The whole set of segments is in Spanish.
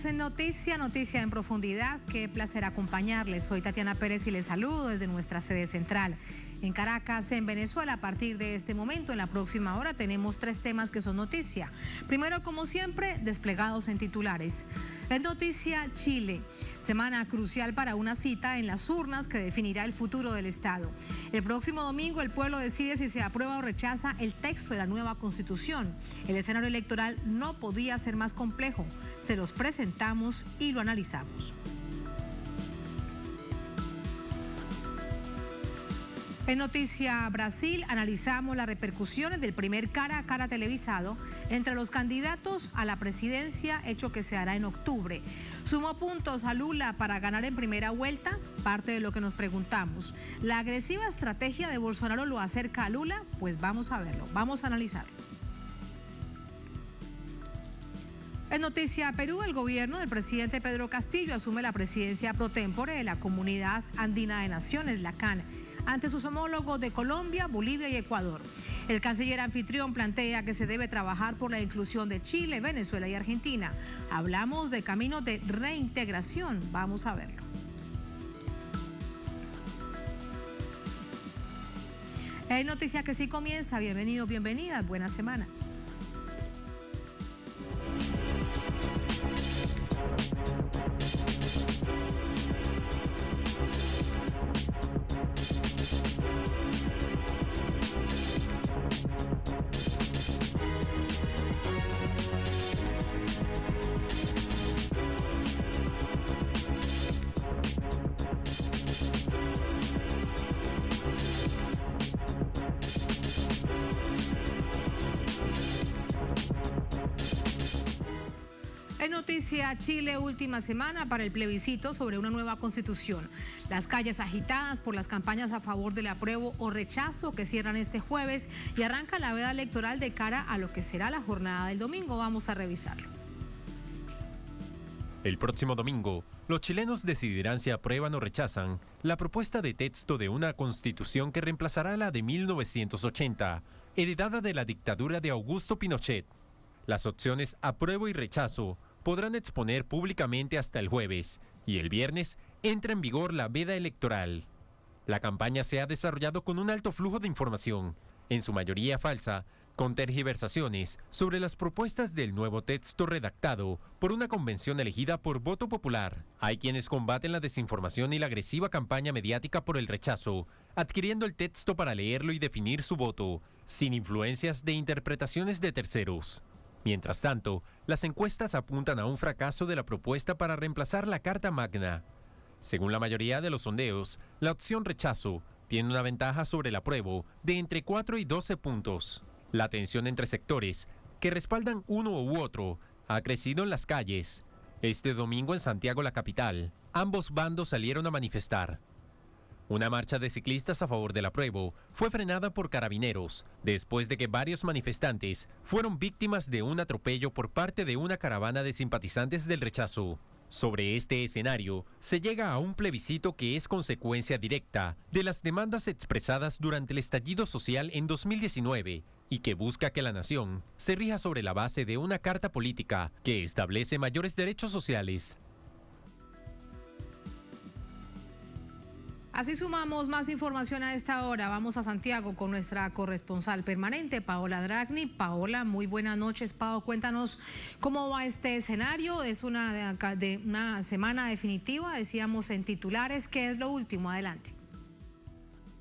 en Noticia en Profundidad. Qué placer acompañarles. Soy Tatiana Pérez y les saludo desde nuestra sede central en Caracas, en Venezuela. A partir de este momento, en la próxima hora, tenemos 3 temas que son noticia. Primero, como siempre, desplegados en titulares. En Noticia, Chile. Semana crucial para una cita en las urnas que definirá el futuro del Estado. El próximo domingo el pueblo decide si se aprueba o rechaza el texto de la nueva Constitución. El escenario electoral no podía ser más complejo. Se los presentamos y lo analizamos. En Noticia Brasil analizamos las repercusiones del primer cara a cara televisado entre los candidatos a la presidencia, hecho que se hará en octubre. ¿Sumó puntos a Lula para ganar en primera vuelta? Parte de lo que nos preguntamos. ¿La agresiva estrategia de Bolsonaro lo acerca a Lula? Pues vamos a verlo, vamos a analizarlo. En Noticia Perú, el gobierno del presidente Pedro Castillo asume la presidencia pro tempore de la Comunidad Andina de Naciones, la CAN, ante sus homólogos de Colombia, Bolivia y Ecuador. El canciller anfitrión plantea que se debe trabajar por la inclusión de Chile, Venezuela y Argentina. Hablamos de caminos de reintegración. Vamos a verlo. En Noticia que sí comienza. Bienvenidos, bienvenidas. Buena semana. En Noticia Chile, última semana para el plebiscito sobre una nueva constitución. Las calles agitadas por las campañas a favor del apruebo o rechazo que cierran este jueves y arranca la veda electoral de cara a lo que será la jornada del domingo. Vamos a revisarlo. El próximo domingo, los chilenos decidirán si aprueban o rechazan la propuesta de texto de una constitución que reemplazará la de 1980, heredada de la dictadura de Augusto Pinochet. Las opciones apruebo y rechazo podrán exponer públicamente hasta el jueves y el viernes entra en vigor la veda electoral. La campaña se ha desarrollado con un alto flujo de información, en su mayoría falsa, con tergiversaciones sobre las propuestas del nuevo texto redactado por una convención elegida por voto popular. Hay quienes combaten la desinformación y la agresiva campaña mediática por el rechazo, adquiriendo el texto para leerlo y definir su voto, sin influencias de interpretaciones de terceros. Mientras tanto, las encuestas apuntan a un fracaso de la propuesta para reemplazar la Carta Magna. Según la mayoría de los sondeos, la opción rechazo tiene una ventaja sobre el apruebo de entre 4 y 12 puntos. La tensión entre sectores, que respaldan uno u otro, ha crecido en las calles. Este domingo en Santiago, la capital, ambos bandos salieron a manifestar. Una marcha de ciclistas a favor del apruebo fue frenada por carabineros después de que varios manifestantes fueron víctimas de un atropello por parte de una caravana de simpatizantes del rechazo. Sobre este escenario, se llega a un plebiscito que es consecuencia directa de las demandas expresadas durante el estallido social en 2019 y que busca que la nación se rija sobre la base de una carta política que establece mayores derechos sociales. Así sumamos más información a esta hora. Vamos a Santiago con nuestra corresponsal permanente, Paola Dragni. Paola, muy buenas noches. Pao, cuéntanos cómo va este escenario. Es una semana definitiva, decíamos en titulares. ¿Qué es lo último? Adelante.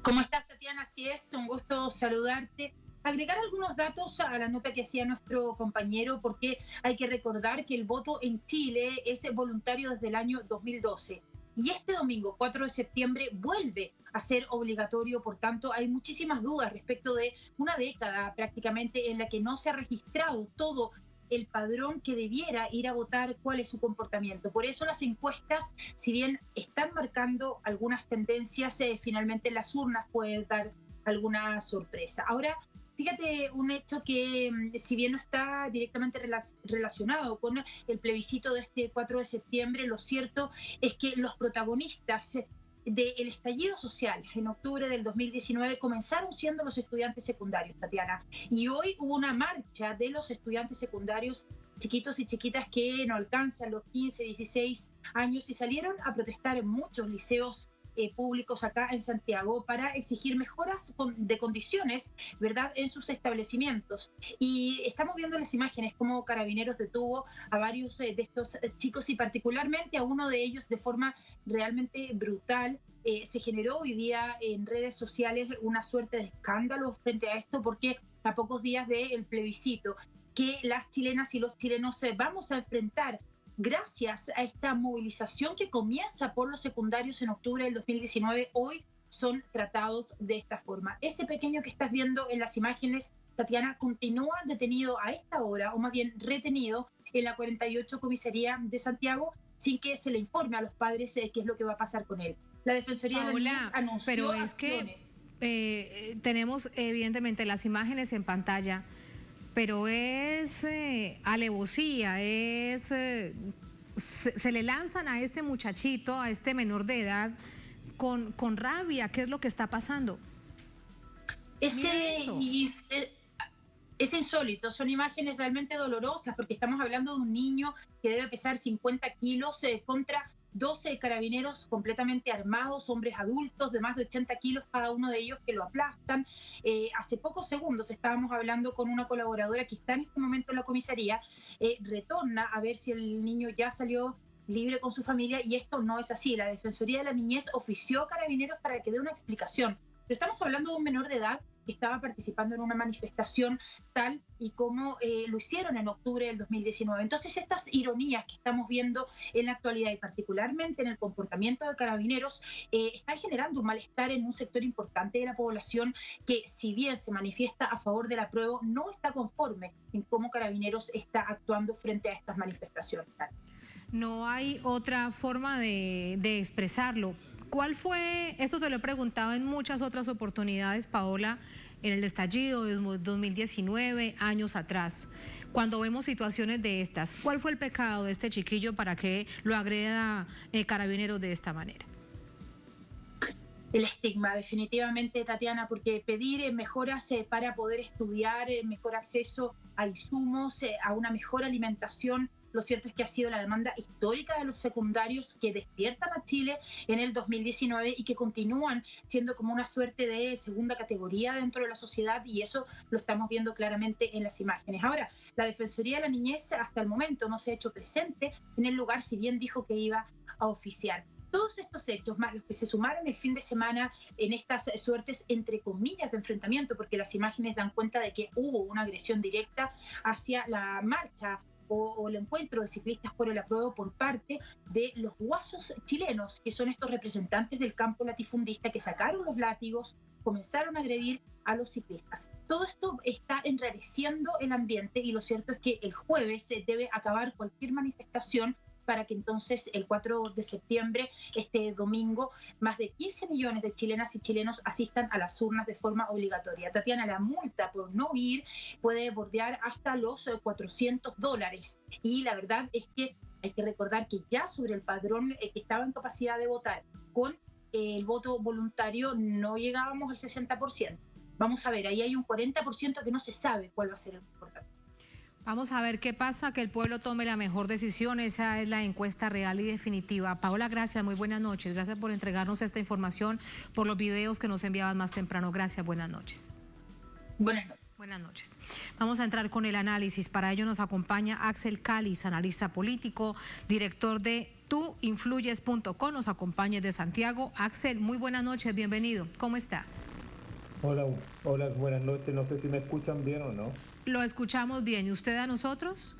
¿Cómo estás, Tatiana? Así es, un gusto saludarte. Agregar algunos datos a la nota que hacía nuestro compañero, porque hay que recordar que el voto en Chile es voluntario desde el año 2012. Y este domingo, 4 de septiembre, vuelve a ser obligatorio. Por tanto, hay muchísimas dudas respecto de una década prácticamente en la que no se ha registrado todo el padrón que debiera ir a votar, cuál es su comportamiento. Por eso las encuestas, si bien están marcando algunas tendencias, finalmente las urnas pueden dar alguna sorpresa. Ahora, fíjate un hecho que, si bien no está directamente relacionado con el plebiscito de este 4 de septiembre, lo cierto es que los protagonistas del estallido social en octubre del 2019 comenzaron siendo los estudiantes secundarios, Tatiana. Y hoy hubo una marcha de los estudiantes secundarios chiquitos y chiquitas que no alcanzan los 15, 16 años y salieron a protestar en muchos liceos públicos acá en Santiago para exigir mejoras de condiciones, ¿verdad?, en sus establecimientos. Y estamos viendo las imágenes cómo Carabineros detuvo a varios de estos chicos y particularmente a uno de ellos de forma realmente brutal. Se generó hoy día en redes sociales una suerte de escándalo frente a esto porque a pocos días del plebiscito que las chilenas y los chilenos vamos a enfrentar gracias a esta movilización que comienza por los secundarios en octubre del 2019, hoy son tratados de esta forma. Ese pequeño que estás viendo en las imágenes, Tatiana, continúa detenido a esta hora, o más bien retenido, en la 48 Comisaría de Santiago, sin que se le informe a los padres qué es lo que va a pasar con él. La Defensoría de la Niñez anunció pero es acciones. que tenemos evidentemente las imágenes en pantalla, pero es alevosía, se le lanzan a este muchachito, a este menor de edad, con rabia. ¿Qué es lo que está pasando? Es insólito, son imágenes realmente dolorosas porque estamos hablando de un niño que debe pesar 50 kilos contra 12 carabineros completamente armados, hombres adultos de más de 80 kilos cada uno de ellos que lo aplastan. Hace pocos segundos estábamos hablando con una colaboradora que está en este momento en la comisaría, retorna a ver si el niño ya salió libre con su familia y esto no es así. La Defensoría de la Niñez ofició a Carabineros para que dé una explicación. Pero estamos hablando de un menor de edad que estaba participando en una manifestación tal y como lo hicieron en octubre del 2019. Entonces estas ironías que estamos viendo en la actualidad y particularmente en el comportamiento de Carabineros están generando un malestar en un sector importante de la población que si bien se manifiesta a favor del apruebo, no está conforme en cómo Carabineros está actuando frente a estas manifestaciones. No hay otra forma de expresarlo. ¿Cuál fue? Esto te lo he preguntado en muchas otras oportunidades, Paola, en el estallido de 2019, años atrás, cuando vemos situaciones de estas. ¿Cuál fue el pecado de este chiquillo para que lo agreda Carabineros de esta manera? El estigma, definitivamente, Tatiana, porque pedir mejoras para poder estudiar, mejor acceso a insumos, a una mejor alimentación. Lo cierto es que ha sido la demanda histórica de los secundarios que despiertan a Chile en el 2019 y que continúan siendo como una suerte de segunda categoría dentro de la sociedad y eso lo estamos viendo claramente en las imágenes. Ahora, la Defensoría de la Niñez hasta el momento no se ha hecho presente en el lugar, si bien dijo que iba a oficiar. Todos estos hechos, más los que se sumaron el fin de semana en estas suertes, entre comillas, de enfrentamiento, porque las imágenes dan cuenta de que hubo una agresión directa hacia la marcha o el encuentro de ciclistas por el apruebo por parte de los guasos chilenos, que son estos representantes del campo latifundista que sacaron los látigos, comenzaron a agredir a los ciclistas. Todo esto está enrareciendo el ambiente y lo cierto es que el jueves se debe acabar cualquier manifestación para que entonces el 4 de septiembre, este domingo, más de 15 millones de chilenas y chilenos asistan a las urnas de forma obligatoria. Tatiana, la multa por no ir puede bordear hasta los $400. Y la verdad es que hay que recordar que ya sobre el padrón que estaba en capacidad de votar con el voto voluntario no llegábamos al 60%. Vamos a ver, ahí hay un 40% que no se sabe cuál va a ser el comportamiento. Vamos a ver qué pasa, que el pueblo tome la mejor decisión. Esa es la encuesta real y definitiva. Paola, gracias, muy buenas noches. Gracias por entregarnos esta información, por los videos que nos enviaban más temprano. Gracias, buenas noches. Buenas noches. Buenas noches. Vamos a entrar con el análisis. Para ello nos acompaña Axel Cáliz, analista político, director de tuinfluyes.com. Nos acompaña de Santiago. Axel, muy buenas noches, bienvenido. ¿Cómo está? Hola, buenas noches. No sé si me escuchan bien o no. Lo escuchamos bien. ¿Y usted a nosotros?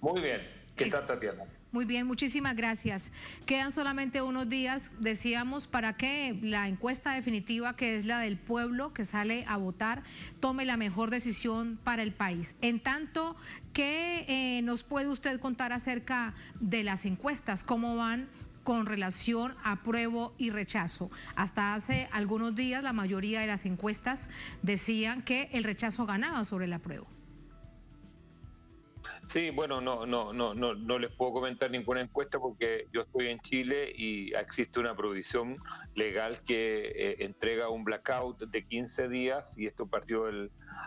Muy bien. ¿Qué tal, Tatiana? Muy bien, muchísimas gracias. Quedan solamente unos días, decíamos, para que la encuesta definitiva, que es la del pueblo que sale a votar, tome la mejor decisión para el país. En tanto, ¿qué nos puede usted contar acerca de las encuestas? ¿Cómo van con relación a apruebo y rechazo? Hasta hace algunos días la mayoría de las encuestas decían que el rechazo ganaba sobre el apruebo. Sí, bueno, no les puedo comentar ninguna encuesta porque yo estoy en Chile y existe una provisión legal que entrega un blackout de 15 días y esto partió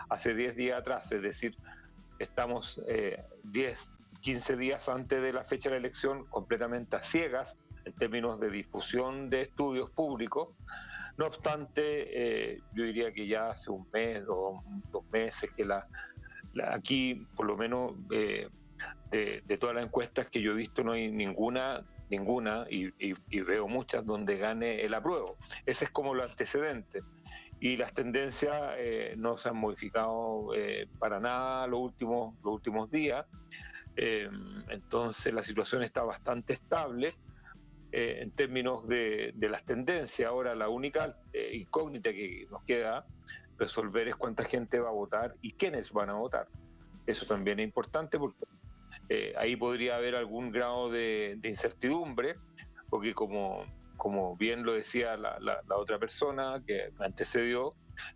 hace 10 días atrás, es decir, estamos 15 días antes de la fecha de la elección completamente a ciegas en términos de difusión de estudios públicos. No obstante, yo diría que ya hace un mes o 2 meses que aquí, por lo menos de todas las encuestas que yo he visto, no hay ninguna, y veo muchas donde gane el apruebo. Ese es como lo antecedente. Y las tendencias no se han modificado para nada los últimos días. Entonces la situación está bastante estable en términos de las tendencias. Ahora la única incógnita que nos queda resolver es cuánta gente va a votar y quiénes van a votar. Eso también es importante porque ahí podría haber algún grado de incertidumbre, porque como bien lo decía la otra persona que me antecedió,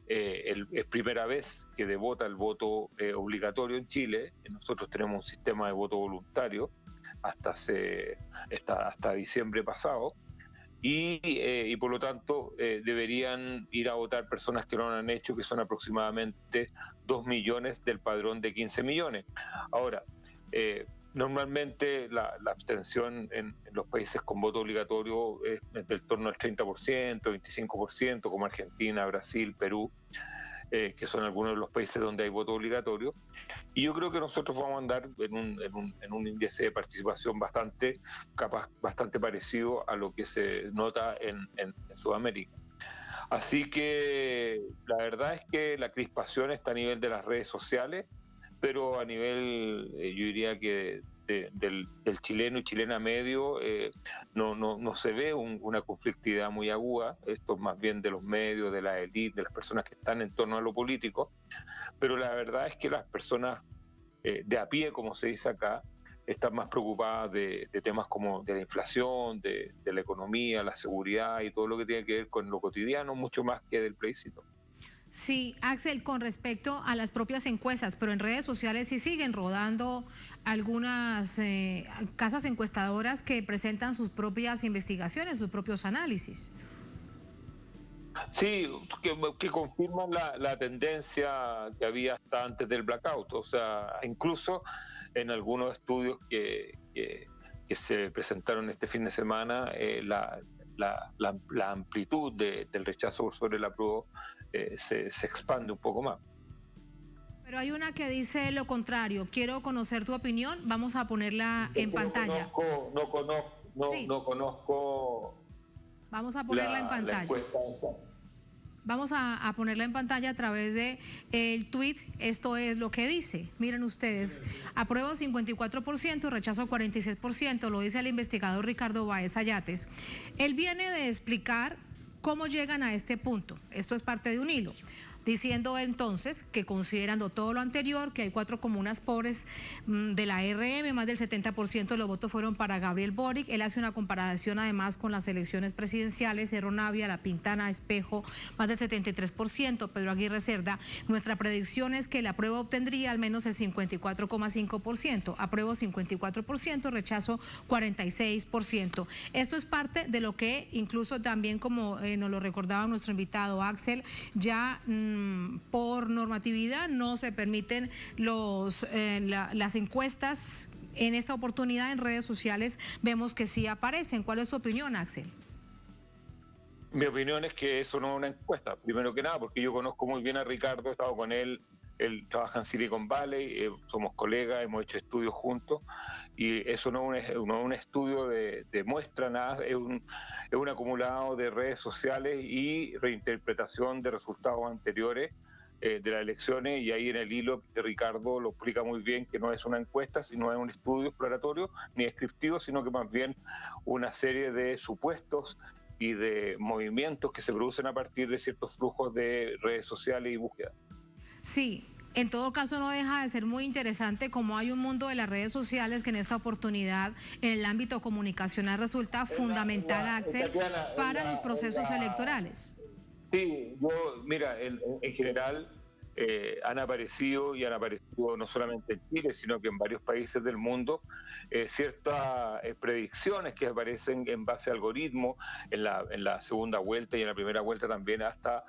es primera vez que vota el voto obligatorio en Chile. Nosotros tenemos un sistema de voto voluntario hasta diciembre pasado, y por lo tanto deberían ir a votar personas que no lo han hecho, que son aproximadamente 2 millones del padrón de 15 millones. Ahora, normalmente la abstención en los países con voto obligatorio es del torno al 30%, 25%, como Argentina, Brasil, Perú, que son algunos de los países donde hay voto obligatorio. Y yo creo que nosotros vamos a andar en un índice de participación bastante parecido a lo que se nota en Sudamérica. Así que la verdad es que la crispación está a nivel de las redes sociales, pero a nivel, yo diría que del chileno y chilena medio, no se ve una conflictividad muy aguda. Esto es más bien de los medios, de la élite, de las personas que están en torno a lo político, pero la verdad es que las personas de a pie, como se dice acá, están más preocupadas de temas como de la inflación, de la economía, la seguridad y todo lo que tiene que ver con lo cotidiano, mucho más que del plebiscito. Sí, Axel, con respecto a las propias encuestas, pero en redes sociales sí siguen rodando algunas casas encuestadoras que presentan sus propias investigaciones, sus propios análisis. Sí, que confirman la tendencia que había hasta antes del blackout. O sea, incluso en algunos estudios que se presentaron este fin de semana, la amplitud del rechazo por sobre el apruebo se expande un poco más. Pero hay una que dice lo contrario. Quiero conocer tu opinión. Vamos a ponerla en pantalla. No conozco. Vamos a ponerla en pantalla. Vamos a ponerla en pantalla a través de el tweet. Esto es lo que dice. Miren ustedes, apruebo 54%, rechazo 46%, lo dice el investigador Ricardo Báez Ayates. Él viene de explicar cómo llegan a este punto. Esto es parte de un hilo, diciendo entonces que considerando todo lo anterior, que hay 4 comunas pobres de la RM, más del 70% de los votos fueron para Gabriel Boric. Él hace una comparación además con las elecciones presidenciales, Cerro Navia, La Pintana, Espejo, más del 73%, Pedro Aguirre Cerda. Nuestra predicción es que el apruebo obtendría al menos el 54,5%, apruebo 54%, rechazo 46%. Esto es parte de lo que incluso también, como nos lo recordaba nuestro invitado Axel, ya por normatividad no se permiten las encuestas. En esta oportunidad en redes sociales vemos que sí aparecen. ¿Cuál es su opinión, Axel? Mi opinión es que eso no es una encuesta, primero que nada, porque yo conozco muy bien a Ricardo, he estado con él trabaja en Silicon Valley, somos colegas, hemos hecho estudios juntos, y eso no es un estudio de muestra, nada, es un acumulado de redes sociales y reinterpretación de resultados anteriores de las elecciones, y ahí en el hilo de Ricardo lo explica muy bien, que no es una encuesta, sino es un estudio exploratorio, ni descriptivo, sino que más bien una serie de supuestos y de movimientos que se producen a partir de ciertos flujos de redes sociales y búsqueda. Sí, en todo caso no deja de ser muy interesante cómo hay un mundo de las redes sociales que en esta oportunidad en el ámbito comunicacional resulta fundamental, Axel, para los procesos electorales. Sí, mira, en general han aparecido no solamente en Chile, sino que en varios países del mundo, ciertas predicciones que aparecen en base a algoritmos en la segunda vuelta y en la primera vuelta también, hasta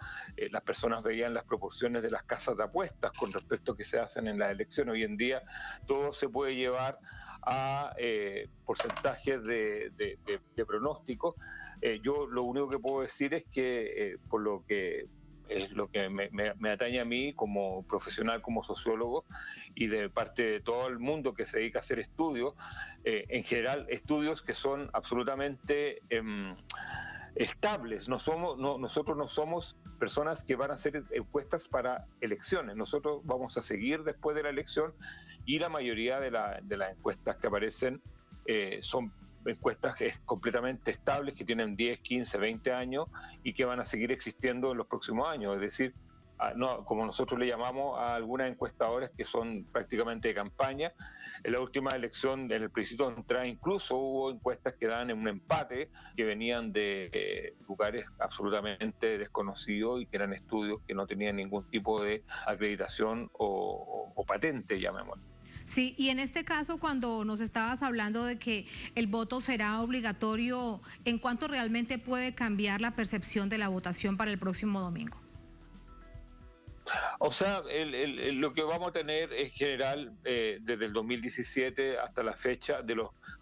las personas veían las proporciones de las casas de apuestas con respecto a que se hacen en las elecciones. Hoy en día todo se puede llevar a porcentajes de pronósticos. Yo lo único que puedo decir es que por lo que es lo que me atañe a mí como profesional, como sociólogo, y de parte de todo el mundo que se dedica a hacer estudios, en general estudios que son absolutamente estables. Nosotros no somos personas que van a hacer encuestas para elecciones. Nosotros vamos a seguir después de la elección, y la mayoría de las encuestas que aparecen son encuestas completamente estables, que tienen 10, 15, 20 años y que van a seguir existiendo en los próximos años. Es decir, como nosotros le llamamos a algunas encuestadoras que son prácticamente de campaña. En la última elección, en el plebiscito de entrada, incluso hubo encuestas que daban en un empate, que venían de lugares absolutamente desconocidos y que eran estudios que no tenían ningún tipo de acreditación o patente, llamémoslo. Sí, y en este caso, cuando nos estabas hablando de que el voto será obligatorio, ¿en cuánto realmente puede cambiar la percepción de la votación para el próximo domingo? O sea, lo que vamos a tener en general desde el 2017 hasta la fecha,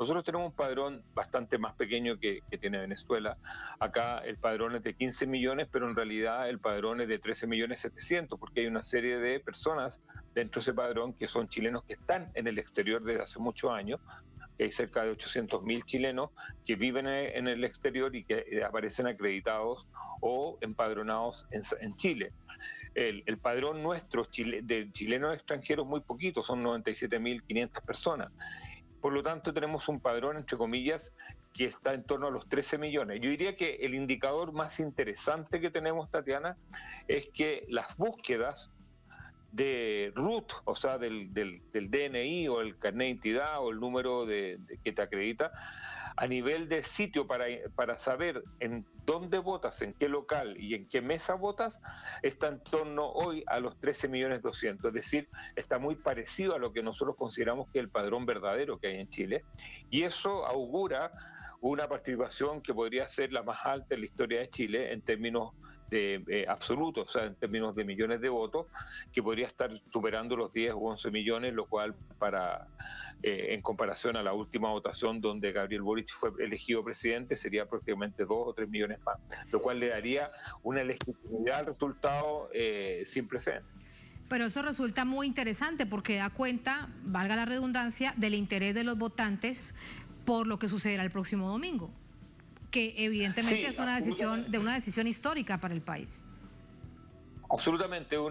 nosotros tenemos un padrón bastante más pequeño que tiene Venezuela. Acá el padrón es de 15 millones, pero en realidad el padrón es de 13.700.000, porque hay una serie de personas dentro de ese padrón que son chilenos que están en el exterior desde hace muchos años. Hay cerca de 800.000 chilenos que viven en el exterior y que aparecen acreditados o empadronados en Chile. El padrón nuestro de chilenos extranjeros muy poquito, son 97.500 personas. Por lo tanto, tenemos un padrón, entre comillas, que está en torno a los 13 millones. Yo diría que el indicador más interesante que tenemos, Tatiana, es que las búsquedas de RUT, o sea, del DNI o el carnet de identidad o el número que te acredita, a nivel de sitio para saber en dónde votas, en qué local y en qué mesa votas, está en torno hoy a los 13.200.000. Es decir, está muy parecido a lo que nosotros consideramos que es el padrón verdadero que hay en Chile. Y eso augura una participación que podría ser la más alta en la historia de Chile en términos absolutos, o sea, en términos de millones de votos, que podría estar superando los 10 u 11 millones, lo cual en comparación a la última votación donde Gabriel Boric fue elegido presidente, sería prácticamente 2 o 3 millones más, lo cual le daría una legitimidad al resultado sin precedentes. Pero eso resulta muy interesante porque da cuenta, valga la redundancia, del interés de los votantes por lo que sucederá el próximo domingo, que evidentemente es una decisión histórica para el país. Absolutamente, yo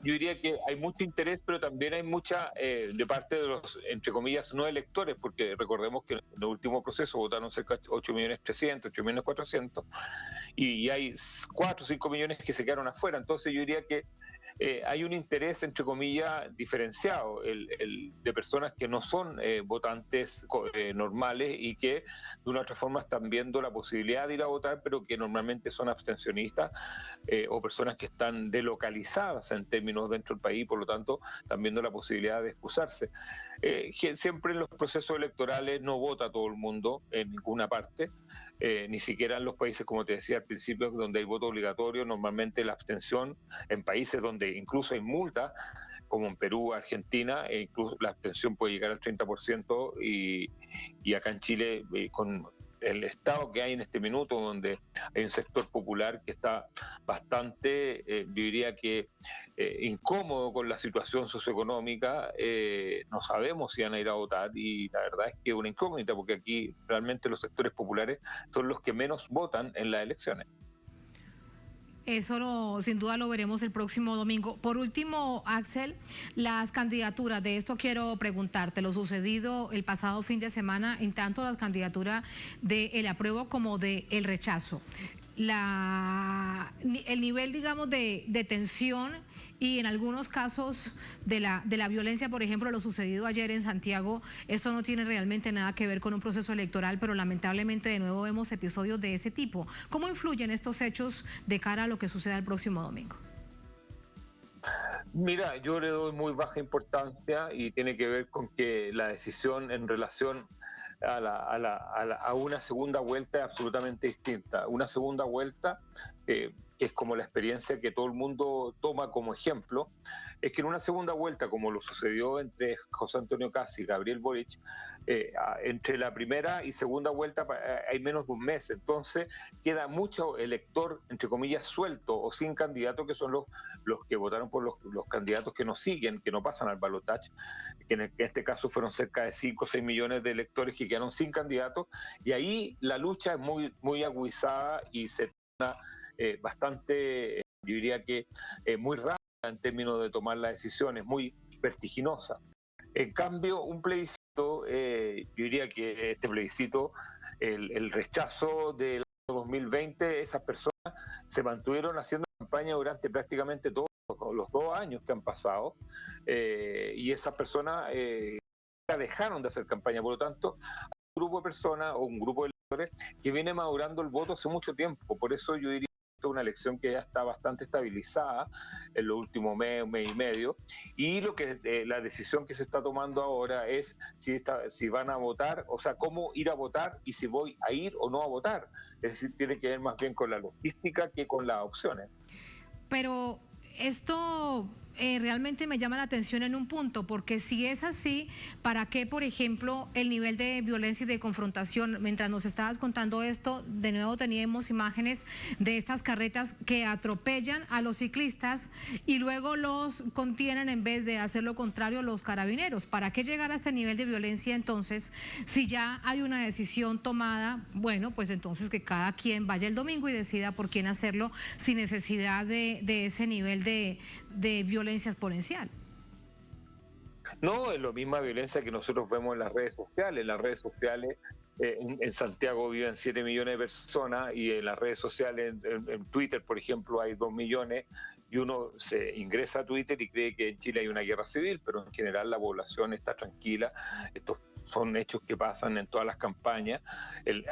diría que hay mucho interés, pero también hay mucha de parte de los, entre comillas, no electores, porque recordemos que en el último proceso votaron cerca de 8.300.000, 8.400.000, y hay 4 o 5 millones que se quedaron afuera. Entonces yo diría que hay un interés, entre comillas, diferenciado, de personas que no son votantes normales y que de una u otra forma están viendo la posibilidad de ir a votar, pero que normalmente son abstencionistas o personas que están delocalizadas en términos dentro del país, por lo tanto están viendo la posibilidad de excusarse. Siempre en los procesos electorales no vota todo el mundo en ninguna parte, ni siquiera en los países, como te decía al principio, donde hay voto obligatorio. Normalmente la abstención en países donde incluso hay multa, como en Perú, Argentina, incluso la abstención puede llegar al 30%, y acá en Chile, con el estado que hay en este minuto, donde hay un sector popular que está bastante, yo diría que incómodo con la situación socioeconómica, no sabemos si van a ir a votar, y la verdad es que es una incógnita, porque aquí realmente los sectores populares son los que menos votan en las elecciones. Eso sin duda lo veremos el próximo domingo. Por último, Axel, las candidaturas, de esto quiero preguntarte, lo sucedido el pasado fin de semana en tanto las candidaturas del apruebo como del rechazo. El nivel, digamos, de tensión y en algunos casos de la violencia, por ejemplo, lo sucedido ayer en Santiago, esto no tiene realmente nada que ver con un proceso electoral, pero lamentablemente de nuevo vemos episodios de ese tipo. ¿Cómo influyen estos hechos de cara a lo que suceda el próximo domingo? Mira, yo le doy muy baja importancia y tiene que ver con que la decisión en relación a una segunda vuelta es absolutamente distinta. Una segunda vuelta, que es como la experiencia que todo el mundo toma como ejemplo, es que en una segunda vuelta, como lo sucedió entre José Antonio Kast y Gabriel Boric, entre la primera y segunda vuelta hay menos de un mes, entonces queda mucho elector, entre comillas, suelto o sin candidato, que son los que votaron por los candidatos que nos siguen, que no pasan al balotaje, que en este caso fueron cerca de 5 o 6 millones de electores que quedaron sin candidatos, y ahí la lucha es muy, muy agudizada y se torna bastante, yo diría que muy rápida en términos de tomar las decisiones, muy vertiginosa. En cambio, un plebiscito, yo diría que este plebiscito, el rechazo del año 2020, esas personas se mantuvieron haciendo campaña durante prácticamente todos los 2 años que han pasado, y esas personas dejaron de hacer campaña. Por lo tanto, hay un grupo de personas o un grupo de electores que viene madurando el voto hace mucho tiempo. Por eso yo diría una elección que ya está bastante estabilizada en los últimos mes y medio, y la decisión que se está tomando ahora es si van a votar, o sea, cómo ir a votar y si voy a ir o no a votar. Es decir, tiene que ver más bien con la logística que con las opciones. Pero esto realmente me llama la atención en un punto, porque si es así, ¿para qué, por ejemplo, el nivel de violencia y de confrontación? Mientras nos estabas contando esto, de nuevo teníamos imágenes de estas carretas que atropellan a los ciclistas y luego los contienen en vez de hacer lo contrario los carabineros. ¿Para qué llegar a este nivel de violencia entonces? Si ya hay una decisión tomada, bueno, pues entonces que cada quien vaya el domingo y decida por quién hacerlo sin necesidad de ese nivel de violencia exponencial. No, es la misma violencia que nosotros vemos en las redes sociales. En las redes sociales, en Santiago viven 7 millones de personas y en las redes sociales, en Twitter, por ejemplo, hay 2 millones y uno se ingresa a Twitter y cree que en Chile hay una guerra civil, pero en general la población está tranquila. Estos son hechos que pasan en todas las campañas.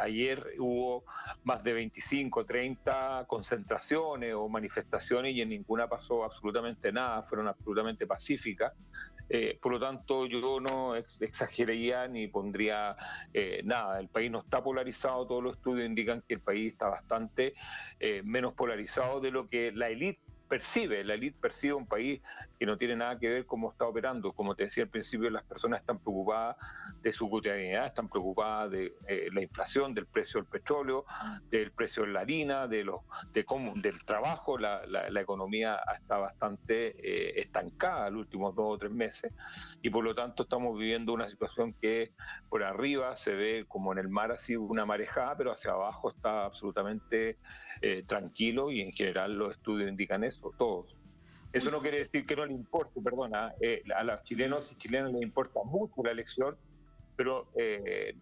Ayer hubo más de 25, 30 concentraciones o manifestaciones y en ninguna pasó absolutamente nada, fueron absolutamente pacíficas. Por lo tanto, yo no exageraría ni pondría nada. El país no está polarizado, todos los estudios indican que el país está bastante menos polarizado de lo que la élite percibe. La élite percibe un país que no tiene nada que ver cómo está operando. Como te decía al principio, las personas están preocupadas de su cotidianidad, están preocupadas de la inflación, del precio del petróleo, del precio de la harina, del trabajo. La economía está bastante estancada los últimos 2 o 3 meses y por lo tanto estamos viviendo una situación que por arriba se ve como en el mar así una marejada, pero hacia abajo está absolutamente tranquilo y en general los estudios indican eso, todos. Eso no quiere decir que no le importe, perdona, a los chilenos y chilenas les importa mucho la elección, pero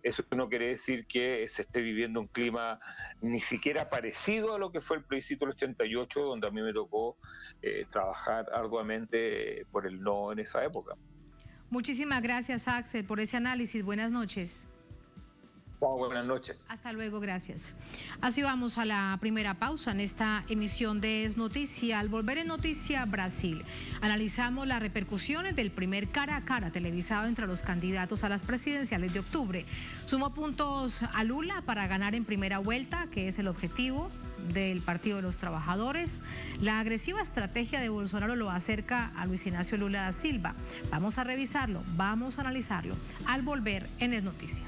eso no quiere decir que se esté viviendo un clima ni siquiera parecido a lo que fue el plebiscito del 88, donde a mí me tocó trabajar arduamente por el no en esa época. Muchísimas gracias, Axel, por ese análisis. Buenas noches. Buenas noches. Hasta luego, gracias. Así vamos a la primera pausa en esta emisión de Es Noticia. Al volver en Noticia Brasil, analizamos las repercusiones del primer cara a cara televisado entre los candidatos a las presidenciales de octubre. Sumó puntos a Lula para ganar en primera vuelta, que es el objetivo del Partido de los Trabajadores. La agresiva estrategia de Bolsonaro lo acerca a Luis Ignacio Lula da Silva. Vamos a revisarlo, vamos a analizarlo al volver en Es Noticia.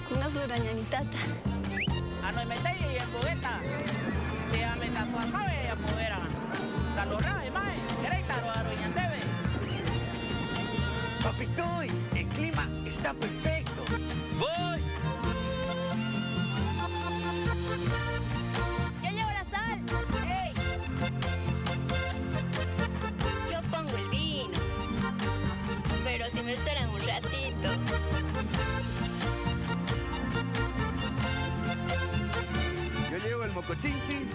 Kuna floranya ni tata. Ano metei en bogueta. Se ameta suasabe ya movera. Calorra mai, greita lo aroñandebe. Papitoy, el clima está perfecto. Voy. Ya llegó la sal. Hey. Yo pongo el vino. Pero si me esperan un ratito. cochinchi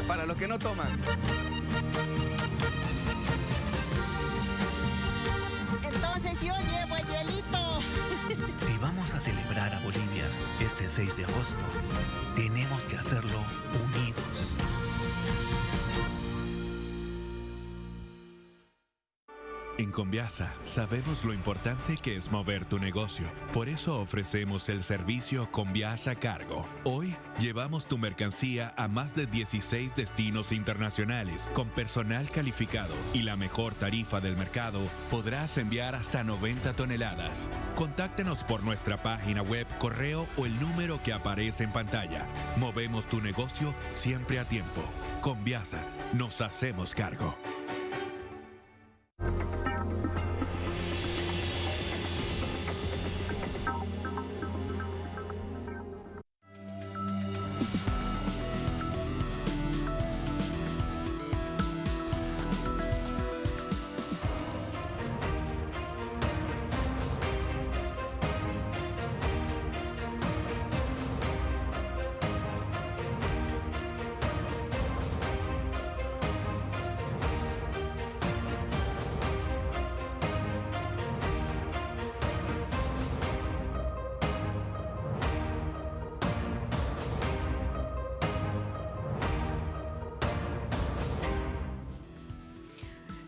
para los que no toman. Entonces yo llevo el hielito. Si vamos a celebrar a Bolivia este 6 de agosto, tenemos que hacerlo unidos. En Conviasa sabemos lo importante que es mover tu negocio. Por eso ofrecemos el servicio Conviasa Cargo. Hoy llevamos tu mercancía a más de 16 destinos internacionales. Con personal calificado y la mejor tarifa del mercado, podrás enviar hasta 90 toneladas. Contáctenos por nuestra página web, correo o el número que aparece en pantalla. Movemos tu negocio siempre a tiempo. Conviasa, nos hacemos cargo.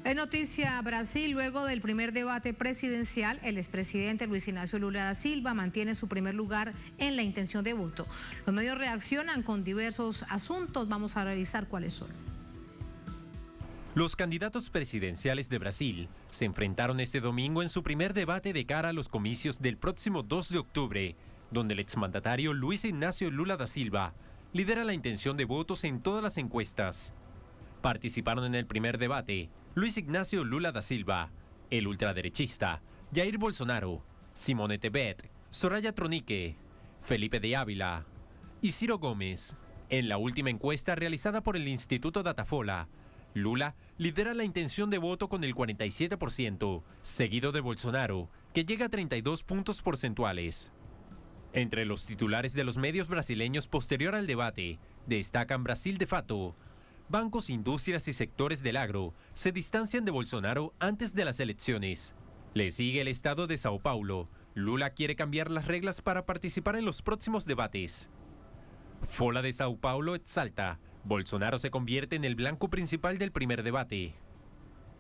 En noticia Brasil, luego del primer debate presidencial, el expresidente Luis Ignacio Lula da Silva mantiene su primer lugar en la intención de voto. Los medios reaccionan con diversos asuntos. Vamos a revisar cuáles son. Los candidatos presidenciales de Brasil se enfrentaron este domingo en su primer debate de cara a los comicios del próximo 2 de octubre, donde el exmandatario Luis Ignacio Lula da Silva lidera la intención de votos en todas las encuestas. Participaron en el primer debate Luis Ignacio Lula da Silva, el ultraderechista, Jair Bolsonaro, Simone Tebet, Soraya Tronique, Felipe de Ávila y Ciro Gómez. En la última encuesta realizada por el Instituto Datafola, Lula lidera la intención de voto con el 47%, seguido de Bolsonaro, que llega a 32 puntos porcentuales. Entre los titulares de los medios brasileños posterior al debate, destacan Brasil de Fato. Bancos, industrias y sectores del agro se distancian de Bolsonaro antes de las elecciones. Le sigue el estado de Sao Paulo. Lula quiere cambiar las reglas para participar en los próximos debates. Folha de Sao Paulo exalta: Bolsonaro se convierte en el blanco principal del primer debate.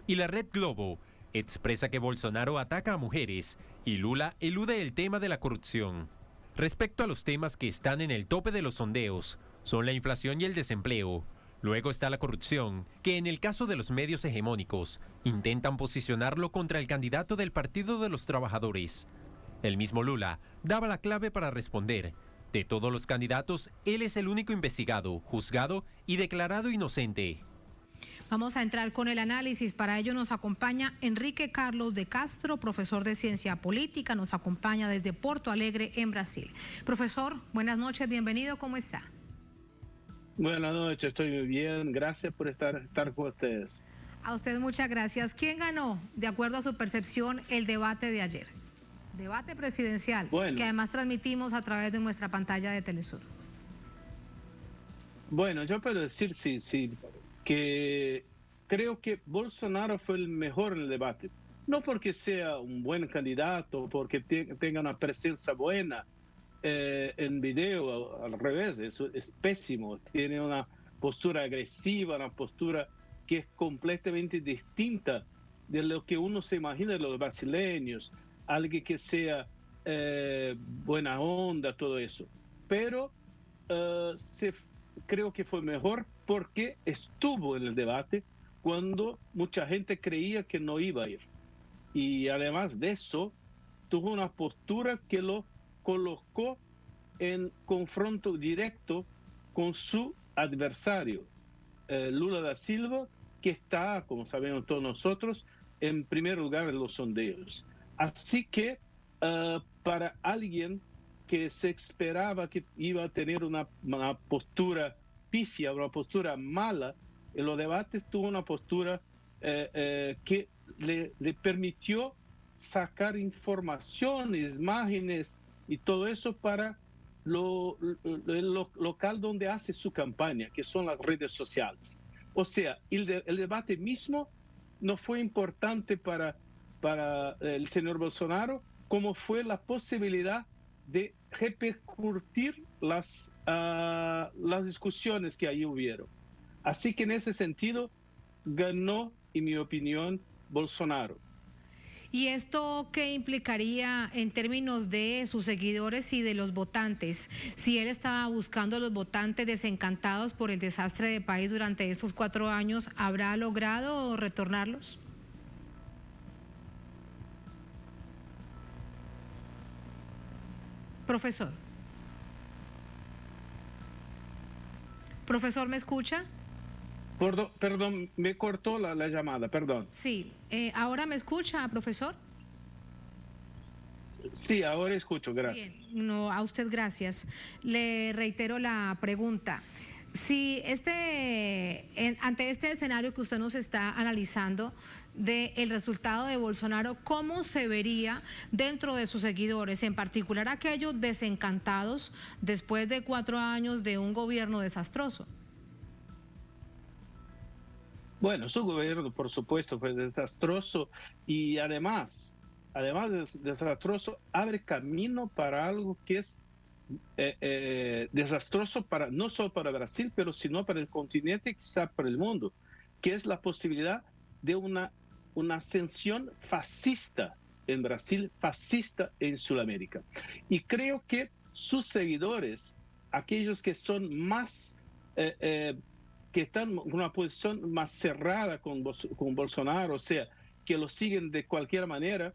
Y la Red Globo expresa que Bolsonaro ataca a mujeres y Lula elude el tema de la corrupción. Respecto a los temas que están en el tope de los sondeos, son la inflación y el desempleo. Luego está la corrupción, que en el caso de los medios hegemónicos, intentan posicionarlo contra el candidato del Partido de los Trabajadores. El mismo Lula daba la clave para responder: de todos los candidatos, él es el único investigado, juzgado y declarado inocente. Vamos a entrar con el análisis. Para ello nos acompaña Enrique Carlos de Castro, profesor de Ciencia Política, nos acompaña desde Porto Alegre, en Brasil. Profesor, buenas noches, bienvenido, ¿cómo está? Buenas noches, estoy muy bien. Gracias por estar con ustedes. A usted muchas gracias. ¿Quién ganó, de acuerdo a su percepción, el debate de ayer? Debate presidencial, que además transmitimos a través de nuestra pantalla de Telesur. Bueno, yo puedo decir sí, que creo que Bolsonaro fue el mejor en el debate. No porque sea un buen candidato, porque tenga una presencia buena en video, al revés, eso es pésimo. Tiene una postura agresiva, una postura que es completamente distinta de lo que uno se imagina de los brasileños, alguien que sea buena onda, todo eso. Pero creo que fue mejor porque estuvo en el debate cuando mucha gente creía que no iba a ir. Y además de eso, tuvo una postura que lo colocó en confronto directo con su adversario, Lula da Silva, que está, como sabemos todos nosotros, en primer lugar en los sondeos. Así que para alguien que se esperaba que iba a tener una postura pifia, una postura mala, en los debates tuvo una postura que le permitió sacar informaciones, imágenes y todo eso para el local donde hace su campaña, que son las redes sociales. O sea, el debate mismo no fue importante para el señor Bolsonaro, como fue la posibilidad de repercutir las discusiones que ahí hubieron. Así que en ese sentido ganó, en mi opinión, Bolsonaro. ¿Y esto qué implicaría en términos de sus seguidores y de los votantes? Si él estaba buscando a los votantes desencantados por el desastre de país durante estos 4 años, ¿habrá logrado retornarlos? Profesor. Profesor, ¿me escucha? Perdón, me cortó la llamada, perdón. Sí, ¿ahora me escucha, profesor? Sí, ahora escucho, gracias. Bien, no, a usted gracias. Le reitero la pregunta. Si ante este escenario que usted nos está analizando del resultado de Bolsonaro, ¿cómo se vería dentro de sus seguidores, en particular aquellos desencantados después de 4 años de un gobierno desastroso? Bueno, su gobierno, por supuesto, fue desastroso y además de desastroso, abre camino para algo que es desastroso no solo para Brasil, pero sino para el continente y quizá para el mundo, que es la posibilidad de una ascensión fascista en Brasil, fascista en Sudamérica. Y creo que sus seguidores, aquellos que son más... que están en una posición más cerrada con Bolsonaro, o sea, que lo siguen de cualquier manera,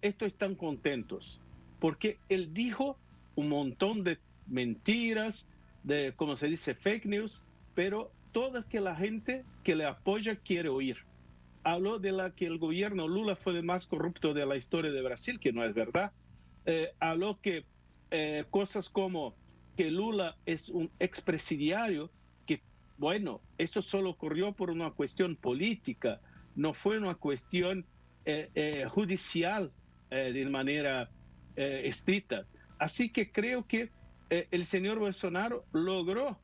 estos están contentos, porque él dijo un montón de mentiras, de, como se dice, fake news, pero todas que la gente que le apoya quiere oír. Habló de que el gobierno Lula fue el más corrupto de la historia de Brasil, que no es verdad. Habló que cosas como que Lula es un expresidiario. Bueno, esto solo ocurrió por una cuestión política, no fue una cuestión judicial de manera estricta. Así que creo que el señor Bolsonaro logró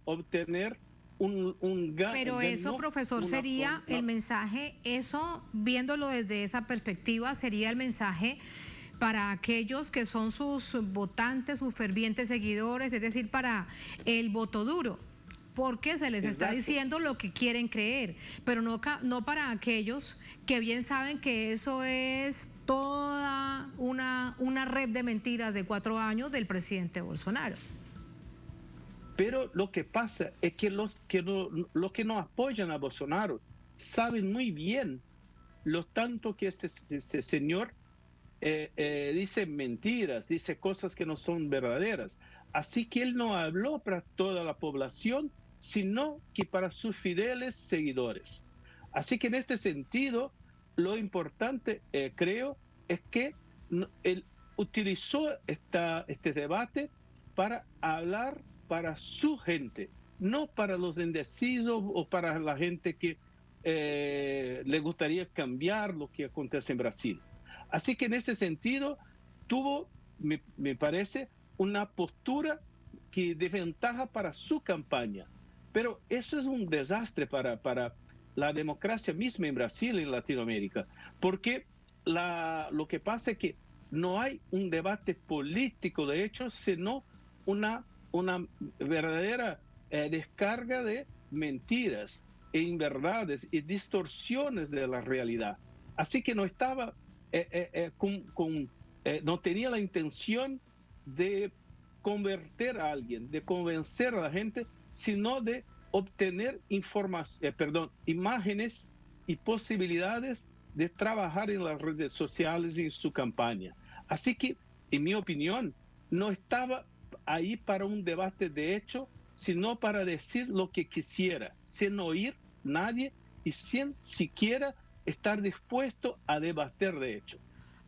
obtener un ganó. Pero eso, profesor, sería el mensaje, eso, viéndolo desde esa perspectiva, sería el mensaje para aquellos que son sus votantes, sus fervientes seguidores, es decir, para el voto duro. Porque se les está diciendo lo que quieren creer, pero no para aquellos que bien saben que eso es toda una red de mentiras de 4 años del presidente Bolsonaro. Pero lo que pasa es que los que no apoyan a Bolsonaro saben muy bien lo tanto que este señor dice mentiras, dice cosas que no son verdaderas. Así que él no habló para toda la población, sino que para sus fieles seguidores. Así que en este sentido, lo importante, creo, es que él utilizó este debate para hablar para su gente, no para los indecisos o para la gente que le gustaría cambiar lo que acontece en Brasil. Así que en ese sentido, tuvo, me parece, una postura que de ventaja para su campaña. Pero eso es un desastre para la democracia misma en Brasil y en Latinoamérica, porque lo que pasa es que no hay un debate político, de hecho, sino una verdadera descarga de mentiras e inverdades y distorsiones de la realidad. Así que no estaba, no tenía la intención de convertir a alguien, de convencer a la gente, sino de obtener imágenes y posibilidades de trabajar en las redes sociales y en su campaña. Así que, en mi opinión, no estaba ahí para un debate de hecho, sino para decir lo que quisiera, sin oír nadie y sin siquiera estar dispuesto a debatir de hecho.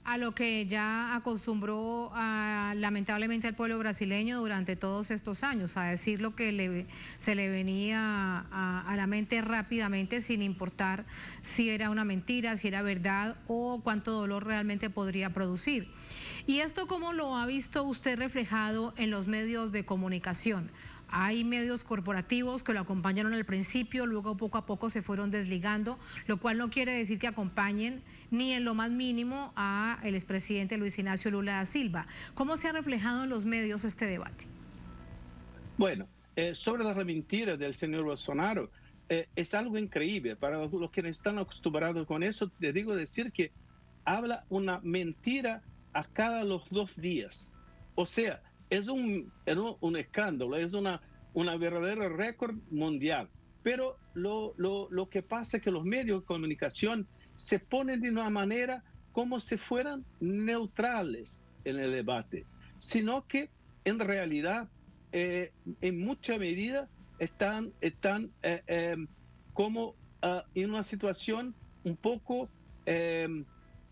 A lo que ya acostumbró lamentablemente al pueblo brasileño durante todos estos años, a decir lo que se le venía a la mente rápidamente, sin importar si era una mentira, si era verdad o cuánto dolor realmente podría producir. ¿Y esto cómo lo ha visto usted reflejado en los medios de comunicación? Hay medios corporativos que lo acompañaron al principio, luego poco a poco se fueron desligando, lo cual no quiere decir que acompañen ni en lo más mínimo a el expresidente Luis Ignacio Lula da Silva. ¿Cómo se ha reflejado en los medios este debate? Bueno, sobre la mentira del señor Bolsonaro, es algo increíble. Para los que están acostumbrados con eso, les digo decir que habla una mentira a cada los 2 días. O sea, es un escándalo, es una verdadera récord mundial. Pero lo que pasa es que los medios de comunicación se ponen de una manera como si fueran neutrales en el debate, sino que en realidad en mucha medida están como en una situación un poco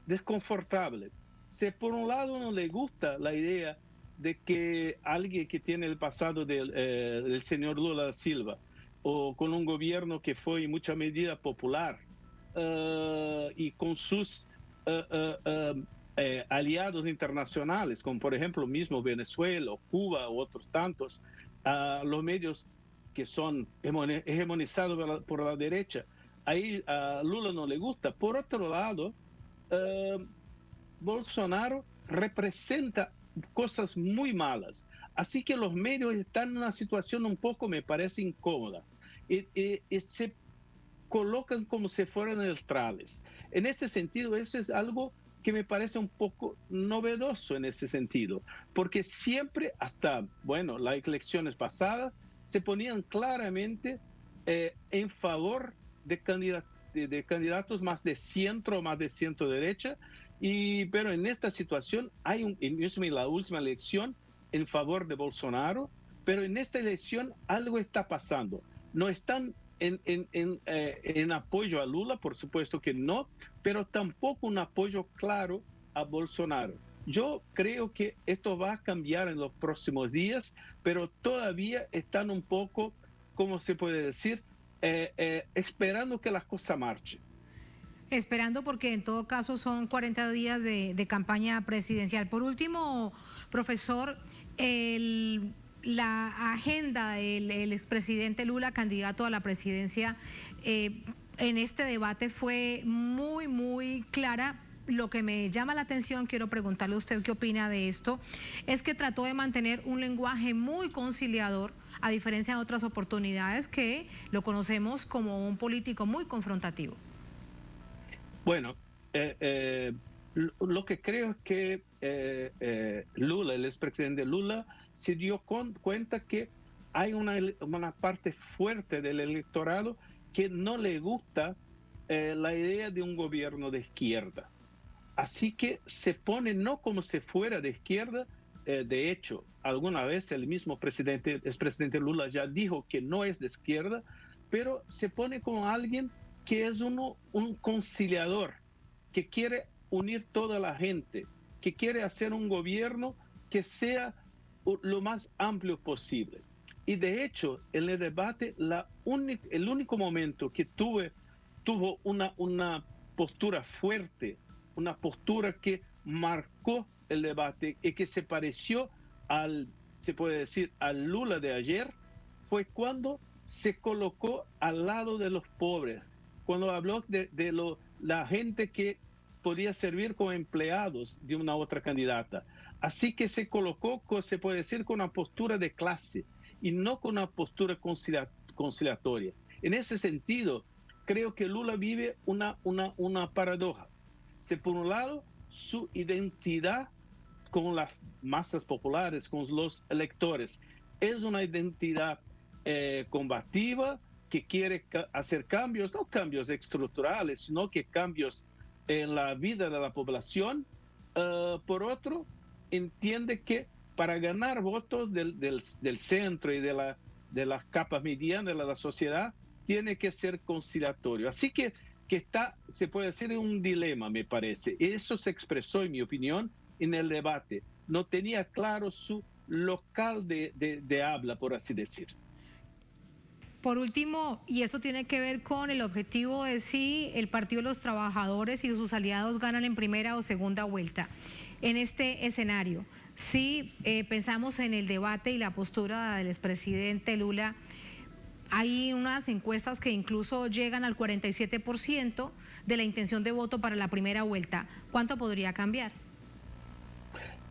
desconfortable. Si por un lado no le gusta la idea de que alguien que tiene el pasado del señor Lula da Silva, o con un gobierno que fue en mucha medida popular, y con sus aliados internacionales, como por ejemplo mismo Venezuela, Cuba u otros tantos, los medios que son hegemonizados por la derecha, ahí a Lula no le gusta. Por otro lado, Bolsonaro representa cosas muy malas. Así que los medios están en una situación un poco, me parece, incómoda. Y se colocan como si fueran neutrales. En ese sentido, eso es algo que me parece un poco novedoso en ese sentido, porque siempre, hasta, bueno, las elecciones pasadas, se ponían claramente en favor de candidatos más de centro o más de centro derecha, pero en esta situación hay en la última elección en favor de Bolsonaro, pero en esta elección algo está pasando. No están en apoyo a Lula, por supuesto que no, pero tampoco un apoyo claro a Bolsonaro. Yo creo que esto va a cambiar en los próximos días, pero todavía están un poco, ¿cómo se puede decir?, esperando que las cosas marchen. Esperando, porque en todo caso son 40 días de campaña presidencial. Por último, profesor, la agenda del expresidente Lula, candidato a la presidencia, en este debate fue muy clara. Lo que me llama la atención, quiero preguntarle a usted qué opina de esto, es que trató de mantener un lenguaje muy conciliador, a diferencia de otras oportunidades que lo conocemos como un político muy confrontativo. Bueno, lo que creo es que Lula, el expresidente Lula, se dio cuenta que hay una parte fuerte del electorado que no le gusta la idea de un gobierno de izquierda. Así que se pone no como si fuera de izquierda. De hecho, alguna vez el mismo expresidente Lula ya dijo que no es de izquierda, pero se pone como alguien que es un conciliador, que quiere unir toda la gente, que quiere hacer un gobierno que sea lo más amplio posible. Y de hecho, en el debate, el único momento que tuvo una postura fuerte, una postura que marcó el debate y que se pareció se puede decir, al Lula de ayer, fue cuando se colocó al lado de los pobres, cuando habló de la gente que podía servir como empleados de una otra candidata. Así que se colocó, se puede decir, con una postura de clase y no con una postura conciliatoria. En ese sentido, creo que Lula vive una paradoja. Por un lado, su identidad con las masas populares, con los electores, es una identidad combativa, que quiere hacer cambios, no cambios estructurales, sino que cambios en la vida de la población. Por otro, entiende que para ganar votos del centro y de las capas medianas de la sociedad, tiene que ser conciliatorio. Así que se puede decir, en un dilema, me parece. Eso se expresó, en mi opinión, en el debate. No tenía claro su local de habla, por así decir. Por último, y esto tiene que ver con el objetivo de si el Partido de los Trabajadores y sus aliados ganan en primera o segunda vuelta. En este escenario, si pensamos en el debate y la postura del expresidente Lula, hay unas encuestas que incluso llegan al 47% de la intención de voto para la primera vuelta. ¿Cuánto podría cambiar?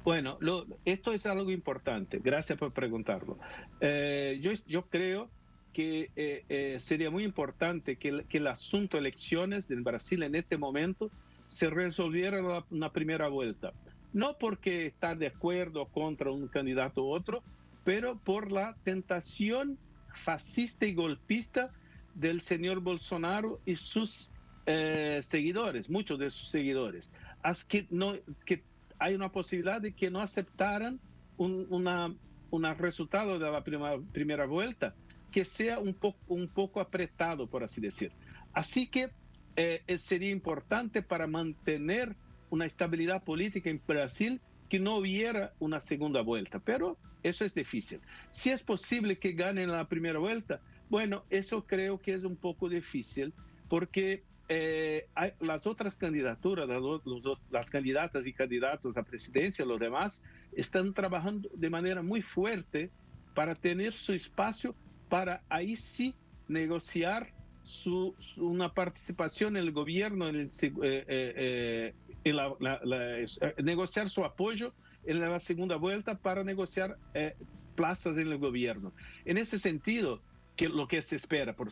Bueno, esto es algo importante. Gracias por preguntarlo. Yo creo que sería muy importante que el asunto de elecciones en Brasil en este momento se resolviera en una primera vuelta. No porque está de acuerdo contra un candidato u otro, pero por la tentación fascista y golpista del señor Bolsonaro y sus seguidores, muchos de sus seguidores. Que hay una posibilidad de que no aceptaran un resultado de la primera vuelta que sea un poco apretado, por así decir. Así que sería importante para mantener una estabilidad política en Brasil que no hubiera una segunda vuelta, pero eso es difícil. Si es posible que ganen la primera vuelta, bueno, eso creo que es un poco difícil porque las otras candidaturas, las candidatas y candidatos a presidencia, los demás, están trabajando de manera muy fuerte para tener su espacio para ahí sí negociar una participación en el gobierno, negociar su apoyo en la segunda vuelta para negociar plazas en el gobierno. En ese sentido, lo que se espera, por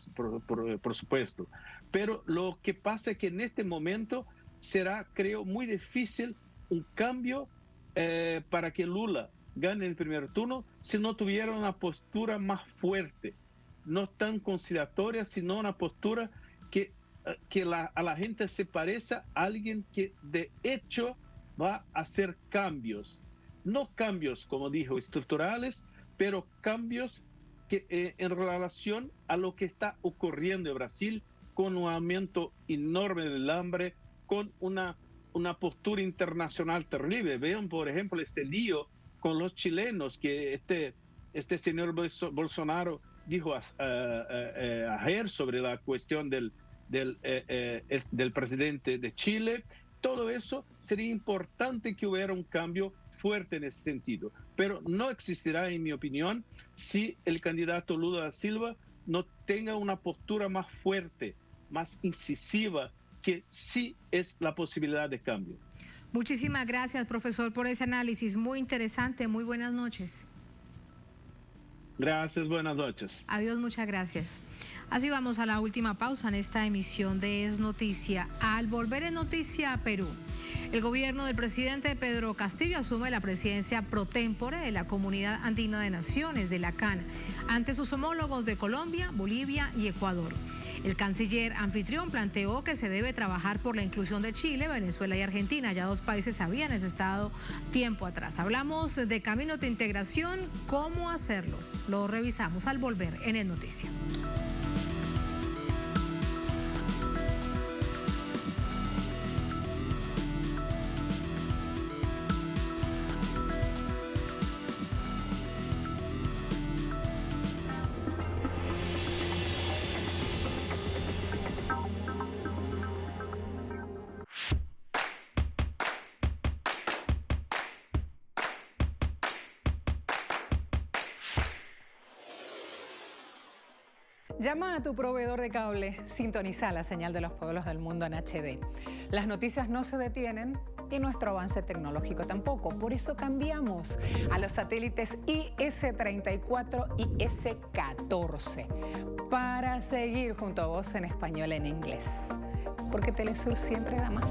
supuesto. Pero lo que pasa es que en este momento será, creo, muy difícil un cambio para que Lula gane el primer turno si no tuviera una postura más fuerte, no tan conciliatoria, sino una postura que a la gente se parezca a alguien que de hecho va a hacer cambios. No cambios, como dijo, estructurales, pero cambios que en relación a lo que está ocurriendo en Brasil, con un aumento enorme del hambre, con una postura internacional terrible. Vean, por ejemplo, este lío con los chilenos que este señor Bolsonaro dijo ayer sobre la cuestión del presidente de Chile. Todo eso sería importante que hubiera un cambio fuerte en ese sentido, pero no existirá, en mi opinión, si el candidato Lula da Silva no tenga una postura más fuerte, más incisiva, que sí es la posibilidad de cambio. Muchísimas gracias, profesor, por ese análisis muy interesante. Muy buenas noches. Gracias, buenas noches. Adiós, muchas gracias. Así vamos a la última pausa en esta emisión de Es Noticia. Al volver en Noticia a Perú, el gobierno del presidente Pedro Castillo asume la presidencia pro tempore de la Comunidad Andina de Naciones, de la CAN, ante sus homólogos de Colombia, Bolivia y Ecuador. El canciller anfitrión planteó que se debe trabajar por la inclusión de Chile, Venezuela y Argentina. Ya dos países habían estado tiempo atrás. Hablamos de caminos de integración, cómo hacerlo. Lo revisamos al volver en Es Noticia. Llama a tu proveedor de cable, sintoniza la señal de los pueblos del mundo en HD. Las noticias no se detienen y nuestro avance tecnológico tampoco. Por eso cambiamos a los satélites IS-34 y IS-14 para seguir junto a vos en español y en inglés. Porque Telesur siempre da más.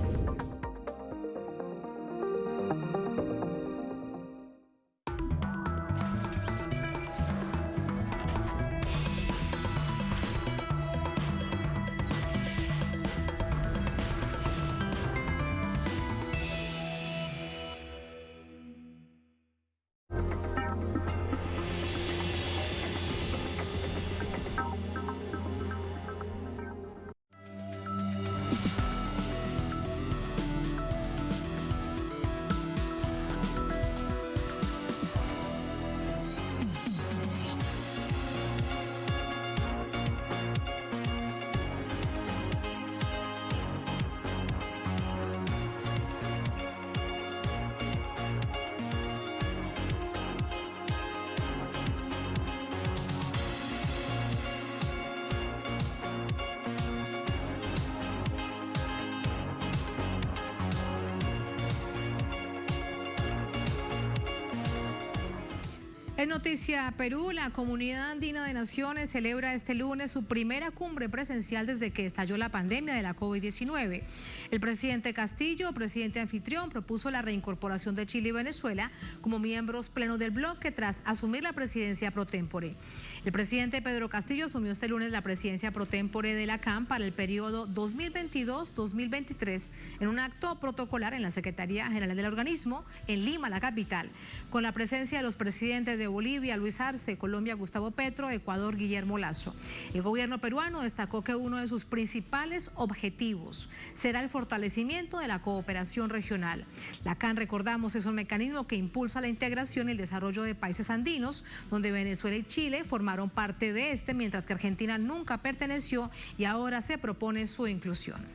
En Noticia Perú, la Comunidad Andina de Naciones celebra este lunes su primera cumbre presencial desde que estalló la pandemia de la COVID-19. El presidente Castillo, presidente anfitrión, propuso la reincorporación de Chile y Venezuela como miembros plenos del bloque tras asumir la presidencia pro tempore. El presidente Pedro Castillo asumió este lunes la presidencia pro tempore de la CAN para el periodo 2022-2023 en un acto protocolar en la Secretaría General del organismo en Lima, la capital, con la presencia de los presidentes de Bolivia, Luis Arce, Colombia, Gustavo Petro, Ecuador, Guillermo Lasso. El gobierno peruano destacó que uno de sus principales objetivos será el fortalecimiento de la cooperación regional. La CAN, recordamos, es un mecanismo que impulsa la integración y el desarrollo de países andinos, donde Venezuela y Chile formaron parte de este, mientras que Argentina nunca perteneció y ahora se propone su inclusión.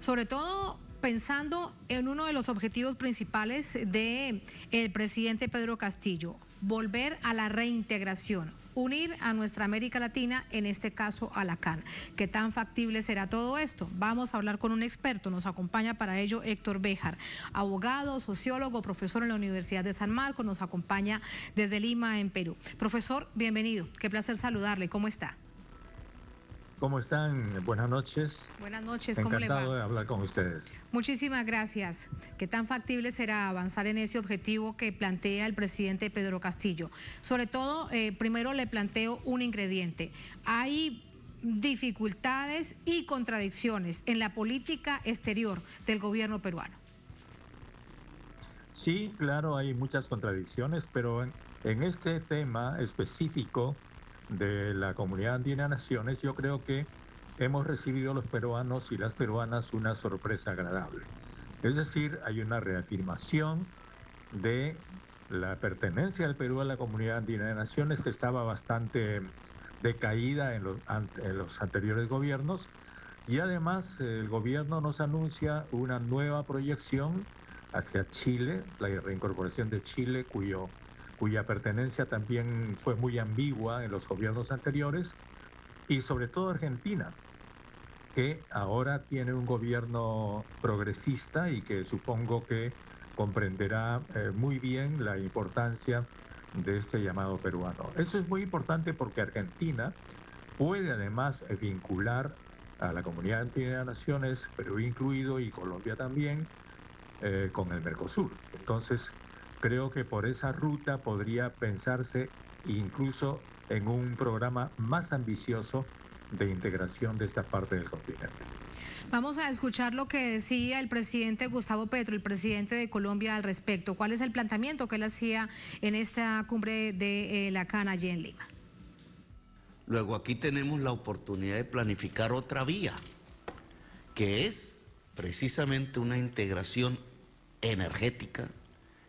Sobre todo pensando en uno de los objetivos principales del presidente Pedro Castillo, volver a la reintegración, unir a nuestra América Latina, en este caso a la CAN. ¿Qué tan factible será todo esto? Vamos a hablar con un experto, nos acompaña para ello Héctor Béjar, abogado, sociólogo, profesor en la Universidad de San Marcos, nos acompaña desde Lima, en Perú. Profesor, bienvenido, qué placer saludarle, ¿cómo está? ¿Cómo están? Buenas noches. Buenas noches, ¿cómo le va? Encantado de hablar con ustedes. Muchísimas gracias. ¿Qué tan factible será avanzar en ese objetivo que plantea el presidente Pedro Castillo? Sobre todo, primero le planteo un ingrediente. Hay dificultades y contradicciones en la política exterior del gobierno peruano. Sí, claro, hay muchas contradicciones, pero en este tema específico de la Comunidad Andina de Naciones, yo creo que hemos recibido los peruanos y las peruanas una sorpresa agradable. Es decir, hay una reafirmación de la pertenencia del Perú a la Comunidad Andina de Naciones, que estaba bastante decaída en los anteriores gobiernos, y además el gobierno nos anuncia una nueva proyección hacia Chile, la reincorporación de Chile, cuya pertenencia también fue muy ambigua en los gobiernos anteriores, y sobre todo Argentina, que ahora tiene un gobierno progresista y que supongo que comprenderá muy bien la importancia de este llamado peruano. Eso es muy importante porque Argentina puede además vincular a la Comunidad Andina de Naciones, Perú incluido y Colombia también, con el Mercosur. Entonces, creo que por esa ruta podría pensarse incluso en un programa más ambicioso de integración de esta parte del continente. Vamos a escuchar lo que decía el presidente Gustavo Petro, el presidente de Colombia, al respecto. ¿Cuál es el planteamiento que él hacía en esta cumbre de la CAN allí en Lima? Luego aquí tenemos la oportunidad de planificar otra vía, que es precisamente una integración energética.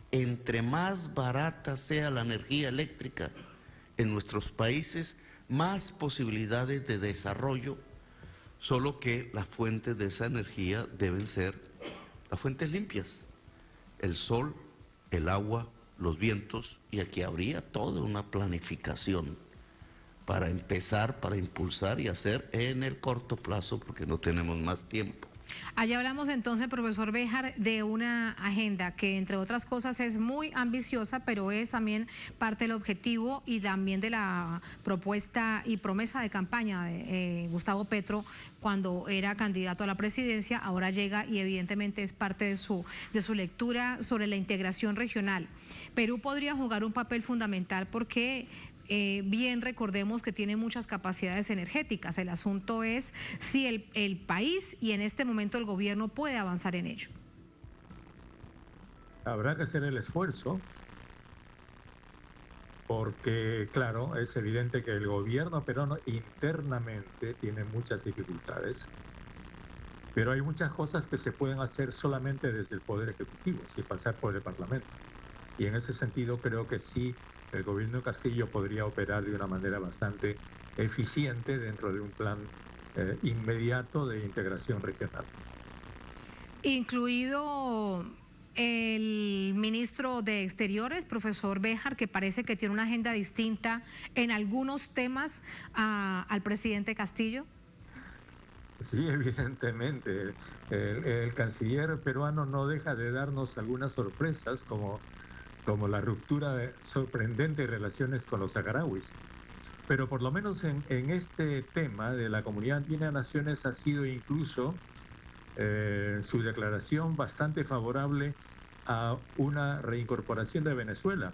Entre más barata sea la energía eléctrica en nuestros países, más posibilidades de desarrollo, solo que las fuentes de esa energía deben ser las fuentes limpias, el sol, el agua, los vientos, y aquí habría toda una planificación para empezar, para impulsar y hacer en el corto plazo, porque no tenemos más tiempo. Allá hablamos entonces, profesor Béjar, de una agenda que, entre otras cosas, es muy ambiciosa, pero es también parte del objetivo y también de la propuesta y promesa de campaña de Gustavo Petro cuando era candidato a la presidencia. Ahora llega y evidentemente es parte de su lectura sobre la integración regional. Perú podría jugar un papel fundamental porque bien recordemos que tiene muchas capacidades energéticas. El asunto es si el país y en este momento el gobierno puede avanzar en ello. Habrá que hacer el esfuerzo porque, claro, es evidente que el gobierno peruano internamente tiene muchas dificultades, pero hay muchas cosas que se pueden hacer solamente desde el Poder Ejecutivo, sin pasar por el Parlamento. Y en ese sentido creo que sí, el gobierno de Castillo podría operar de una manera bastante eficiente dentro de un plan inmediato de integración regional. Incluido el ministro de Exteriores, profesor Béjar, que parece que tiene una agenda distinta en algunos temas al presidente Castillo. Sí, evidentemente. El canciller peruano no deja de darnos algunas sorpresas, como la ruptura sorprendente de relaciones con los saharauis. Pero por lo menos en este tema de la Comunidad Andina de Naciones ha sido incluso su declaración bastante favorable a una reincorporación de Venezuela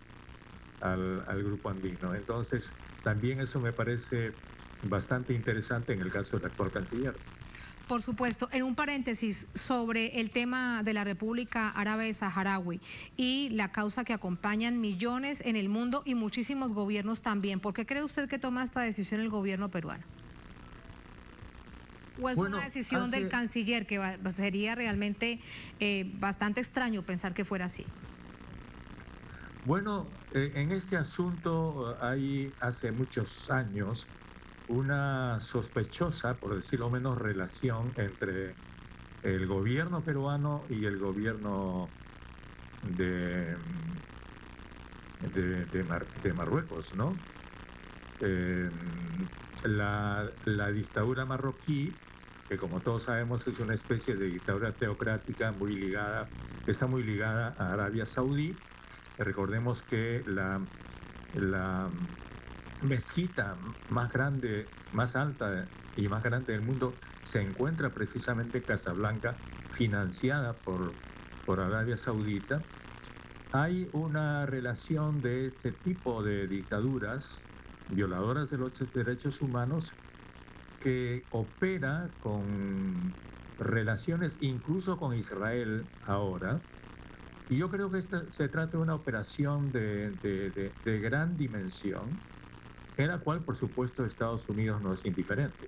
al grupo andino. Entonces, también eso me parece bastante interesante en el caso del actual canciller. Por supuesto, en un paréntesis sobre el tema de la República Árabe Saharaui y la causa que acompañan millones en el mundo y muchísimos gobiernos también. ¿Por qué cree usted que toma esta decisión el gobierno peruano? ¿O es una decisión del canciller, que sería realmente bastante extraño pensar que fuera así? Bueno, en este asunto hay hace muchos años una sospechosa, por decirlo menos, relación entre el gobierno peruano y el gobierno de Marruecos, ¿no? La dictadura marroquí, que como todos sabemos es una especie de dictadura teocrática que está muy ligada a Arabia Saudí. Recordemos que la mezquita más grande, más alta y más grande del mundo se encuentra precisamente en Casablanca, financiada por Arabia Saudita. Hay una relación de este tipo de dictaduras violadoras de los derechos humanos que opera con relaciones incluso con Israel ahora. Y yo creo que se trata de una operación de gran dimensión, en la cual, por supuesto, Estados Unidos no es indiferente.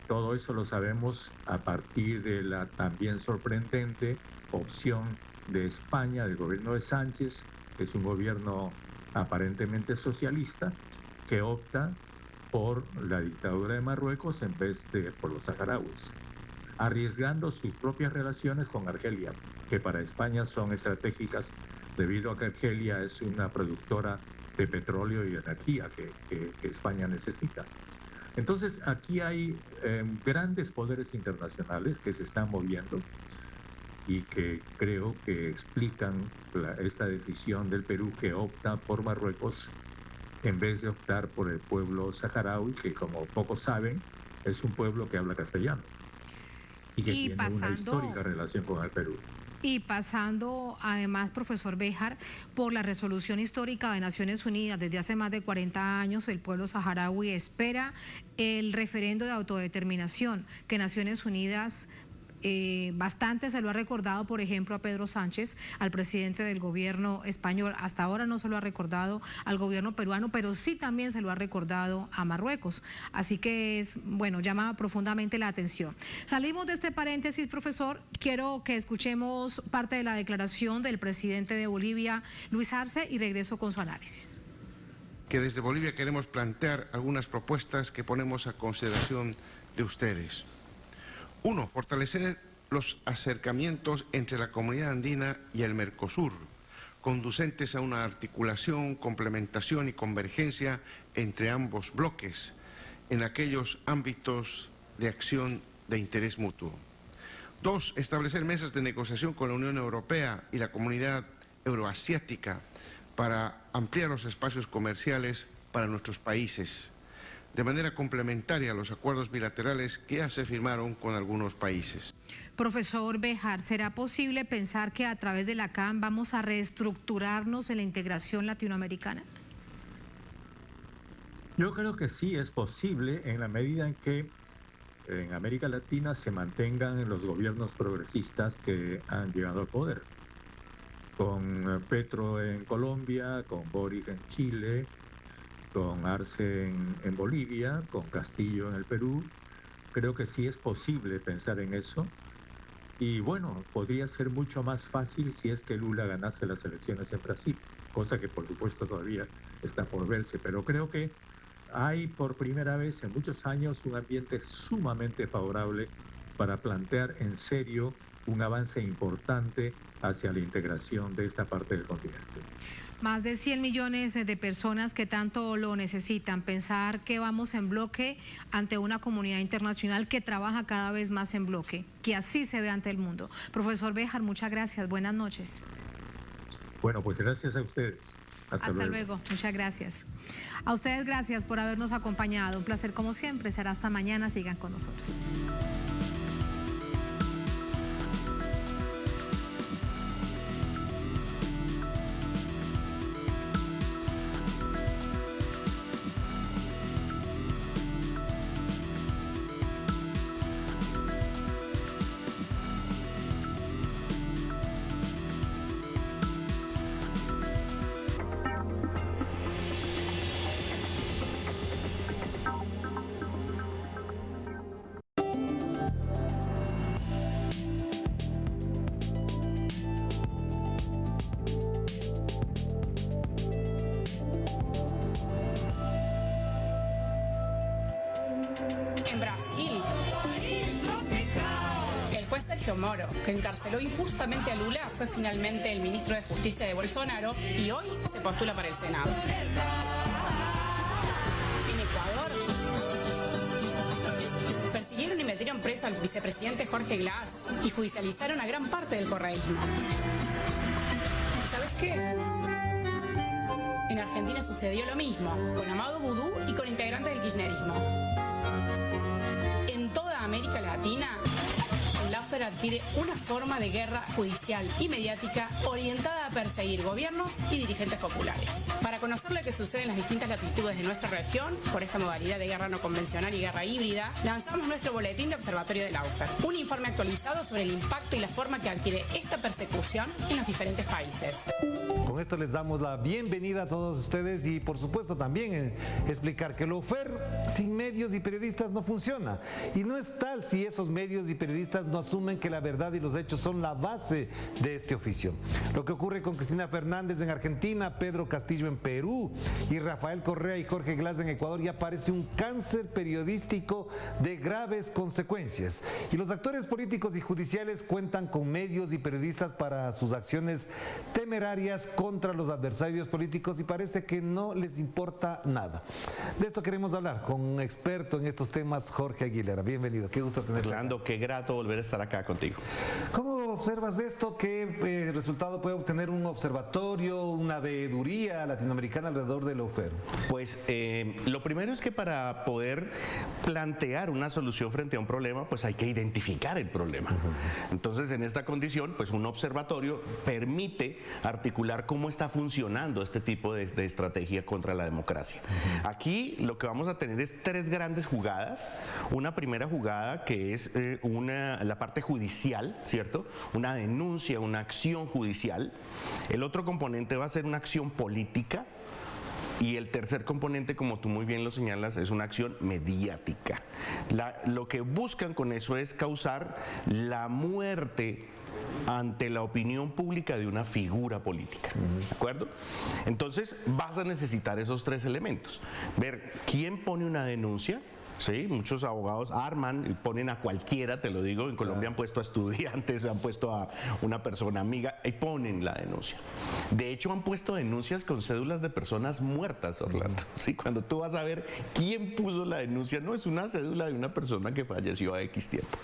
Todo eso lo sabemos a partir de la también sorprendente opción de España, del gobierno de Sánchez, que es un gobierno aparentemente socialista, que opta por la dictadura de Marruecos en vez de por los saharauis, arriesgando sus propias relaciones con Argelia, que para España son estratégicas debido a que Argelia es una productora de petróleo y energía que España necesita. Entonces aquí hay grandes poderes internacionales que se están moviendo y que creo que explican esta decisión del Perú, que opta por Marruecos en vez de optar por el pueblo saharaui, que como pocos saben es un pueblo que habla castellano y que tiene una histórica relación con el Perú. Y pasando, además, profesor Béjar, por la resolución histórica de Naciones Unidas, desde hace más de 40 años el pueblo saharaui espera el referendo de autodeterminación que Naciones Unidas bastante se lo ha recordado, por ejemplo, a Pedro Sánchez, al presidente del gobierno español. Hasta ahora no se lo ha recordado al gobierno peruano, pero sí también se lo ha recordado a Marruecos. Así que llama profundamente la atención. Salimos de este paréntesis, profesor. Quiero que escuchemos parte de la declaración del presidente de Bolivia, Luis Arce, y regreso con su análisis. Que desde Bolivia queremos plantear algunas propuestas que ponemos a consideración de ustedes. 1. Fortalecer los acercamientos entre la Comunidad Andina y el Mercosur, conducentes a una articulación, complementación y convergencia entre ambos bloques en aquellos ámbitos de acción de interés mutuo. 2. Establecer mesas de negociación con la Unión Europea y la Comunidad Euroasiática para ampliar los espacios comerciales para nuestros países, de manera complementaria a los acuerdos bilaterales que ya se firmaron con algunos países. Profesor Béjar, ¿será posible pensar que a través de la CAN vamos a reestructurarnos en la integración latinoamericana? Yo creo que sí es posible en la medida en que en América Latina se mantengan los gobiernos progresistas que han llegado al poder. Con Petro en Colombia, con Boric en Chile, con Arce en Bolivia, con Castillo en el Perú. Creo que sí es posible pensar en eso. Y bueno, podría ser mucho más fácil si es que Lula ganase las elecciones en Brasil, cosa que por supuesto todavía está por verse. Pero creo que hay por primera vez en muchos años un ambiente sumamente favorable para plantear en serio un avance importante hacia la integración de esta parte del continente. Más de 100 millones de personas que tanto lo necesitan. Pensar que vamos en bloque ante una comunidad internacional que trabaja cada vez más en bloque, que así se ve ante el mundo. Profesor Béjar, muchas gracias. Buenas noches. Bueno, pues gracias a ustedes. Hasta luego. Muchas gracias. A ustedes gracias por habernos acompañado. Un placer como siempre. Será hasta mañana. Sigan con nosotros. En Brasil, el juez Sergio Moro, que encarceló injustamente a Lula, fue finalmente el ministro de Justicia de Bolsonaro y hoy se postula para el Senado. En Ecuador, persiguieron y metieron preso al vicepresidente Jorge Glass y judicializaron a gran parte del correísmo. ¿Sabes qué? En Argentina sucedió lo mismo, con Amado Vudú y con integrantes del kirchnerismo. En toda América Latina, el lawfare adquiere una forma de guerra judicial y mediática orientada a perseguir gobiernos y dirigentes populares. Para conocer lo que sucede en las distintas latitudes de nuestra región, por esta modalidad de guerra no convencional y guerra híbrida, lanzamos nuestro boletín de observatorio del lawfare, un informe actualizado sobre el impacto y la forma que adquiere esta persecución en los diferentes países. Con esto les damos la bienvenida a todos ustedes y por supuesto también explicar que el lawfare sin medios y periodistas no funciona. Y no es tal si esos medios y periodistas no asumen que la verdad y los hechos son la base de este oficio. Lo que ocurre con Cristina Fernández en Argentina, Pedro Castillo en Perú y Rafael Correa y Jorge Glass en Ecuador ya parece un cáncer periodístico de graves consecuencias. Y los actores políticos y judiciales cuentan con medios y periodistas para sus acciones temerarias contra los adversarios políticos y parece que no les importa nada. De esto queremos hablar con un experto en estos temas, Jorge Aguilera. Bienvenido, qué gusto tenerlo. Orlando, qué grato volver a estar acá contigo. ¿Cómo observas esto? ¿Qué resultado puede obtener un observatorio, una veeduría latinoamericana alrededor del lawfare? Pues lo primero es que para poder plantear una solución frente a un problema, pues hay que identificar el problema. Entonces, en esta condición, pues un observatorio permite articular cómo está funcionando este tipo de estrategia contra la democracia. Aquí lo que vamos a tener es tres grandes jugadas. Una primera jugada que es la parte judicial, ¿cierto? Una denuncia, una acción judicial. El otro componente va a ser una acción política. Y el tercer componente, como tú muy bien lo señalas, es una acción mediática. Lo que buscan con eso es causar la muerte ante la opinión pública de una figura política, ¿de acuerdo? Entonces vas a necesitar esos tres elementos. Ver quién pone una denuncia. Sí, muchos abogados arman y ponen a cualquiera, te lo digo, en Colombia han puesto a estudiantes, han puesto a una persona amiga y ponen la denuncia. De hecho, han puesto denuncias con cédulas de personas muertas, Orlando. Sí, cuando tú vas a ver quién puso la denuncia, no es una cédula de una persona que falleció a X tiempo.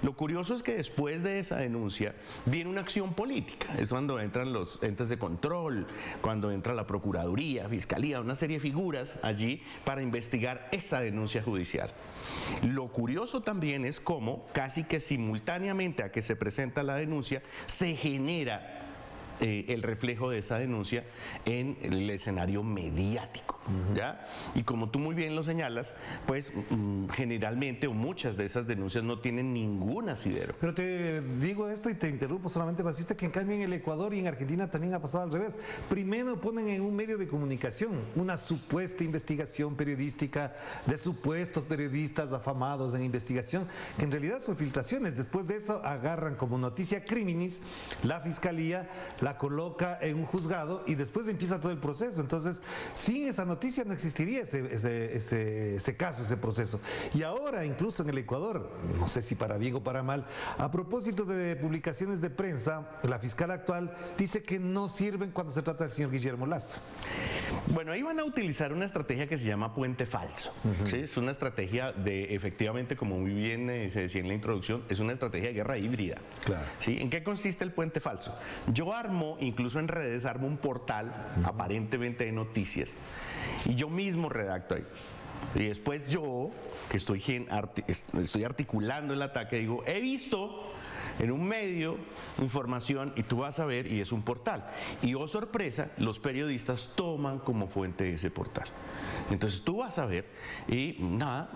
Lo curioso es que después de esa denuncia viene una acción política. Es cuando entran los entes de control, cuando entra la Procuraduría, Fiscalía, una serie de figuras allí para investigar esa denuncia judicial. Lo curioso también es cómo casi que simultáneamente a que se presenta la denuncia se genera el reflejo de esa denuncia en el escenario mediático, ¿ya? Y como tú muy bien lo señalas, pues generalmente o muchas de esas denuncias no tienen ningún asidero. Pero te digo esto y te interrumpo solamente para decirte que en cambio en el Ecuador y en Argentina también ha pasado al revés. Primero ponen en un medio de comunicación una supuesta investigación periodística de supuestos periodistas afamados en investigación, que en realidad son filtraciones. Después de eso agarran como noticia criminis la fiscalía, la coloca en un juzgado y después empieza todo el proceso. Entonces, sin esa noticia noticia no existiría ese caso, ese proceso. Y ahora, incluso en el Ecuador, no sé si para bien o para mal, a propósito de publicaciones de prensa, la fiscal actual dice que no sirven cuando se trata del señor Guillermo Lazo. Bueno, ahí van a utilizar una estrategia que se llama puente falso. ¿Sí? Es una estrategia de, efectivamente, como muy bien se decía en la introducción, es una estrategia de guerra híbrida. Claro. ¿Sí? ¿En qué consiste el puente falso? Yo armo, incluso en redes, armo un portal aparentemente de noticias y yo mismo redacto ahí. Y después yo, que estoy articulando el ataque, digo, he visto en un medio información y tú vas a ver y es un portal. Y oh sorpresa, los periodistas toman como fuente ese portal. Entonces tú vas a ver y nada,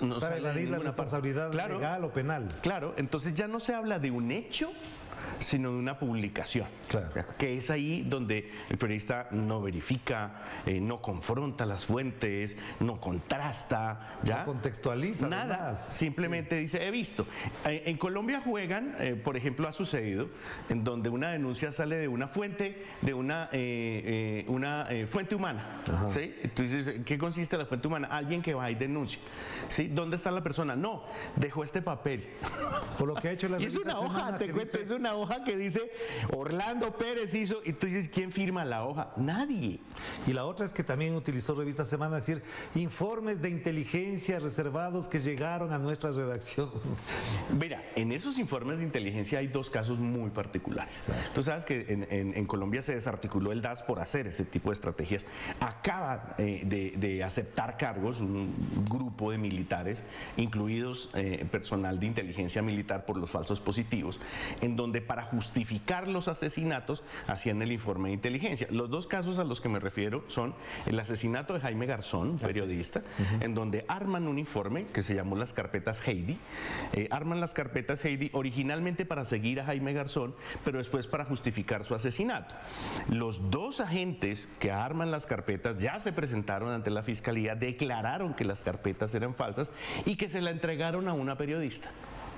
no para evadir la responsabilidad legal o penal. Claro, entonces ya no se habla de un hecho, sino de una publicación, claro, que es ahí donde el periodista no verifica, no confronta las fuentes, no contrasta, ¿ya? No contextualiza nada, simplemente dice he visto. En Colombia juegan, por ejemplo, ha sucedido en donde una denuncia sale de una fuente, fuente humana, ¿sí? Entonces, ¿qué consiste la fuente humana? Alguien que va y denuncia, ¿sí? ¿Dónde está la persona? No, dejó este papel. Por lo que ha hecho la y es una hoja, te cuento, es una hoja que dice Orlando Pérez hizo, y tú dices, ¿quién firma la hoja? Nadie. Y la otra es que también utilizó Revista Semana, decir, informes de inteligencia reservados que llegaron a nuestra redacción. Mira, en esos informes de inteligencia hay dos casos muy particulares. Claro. Tú sabes que en Colombia se desarticuló el DAS por hacer ese tipo de estrategias. Acaba de aceptar cargos un grupo de militares, incluidos personal de inteligencia militar por los falsos positivos, en donde para justificar los asesinatos hacían el informe de inteligencia. Los dos casos a los que me refiero son el asesinato de Jaime Garzón, periodista, en donde arman un informe que se llamó las carpetas Heidi. Arman las carpetas Heidi originalmente para seguir a Jaime Garzón, pero después para justificar su asesinato. Los dos agentes que arman las carpetas ya se presentaron ante la fiscalía, declararon que las carpetas eran falsas y que se la entregaron a una periodista.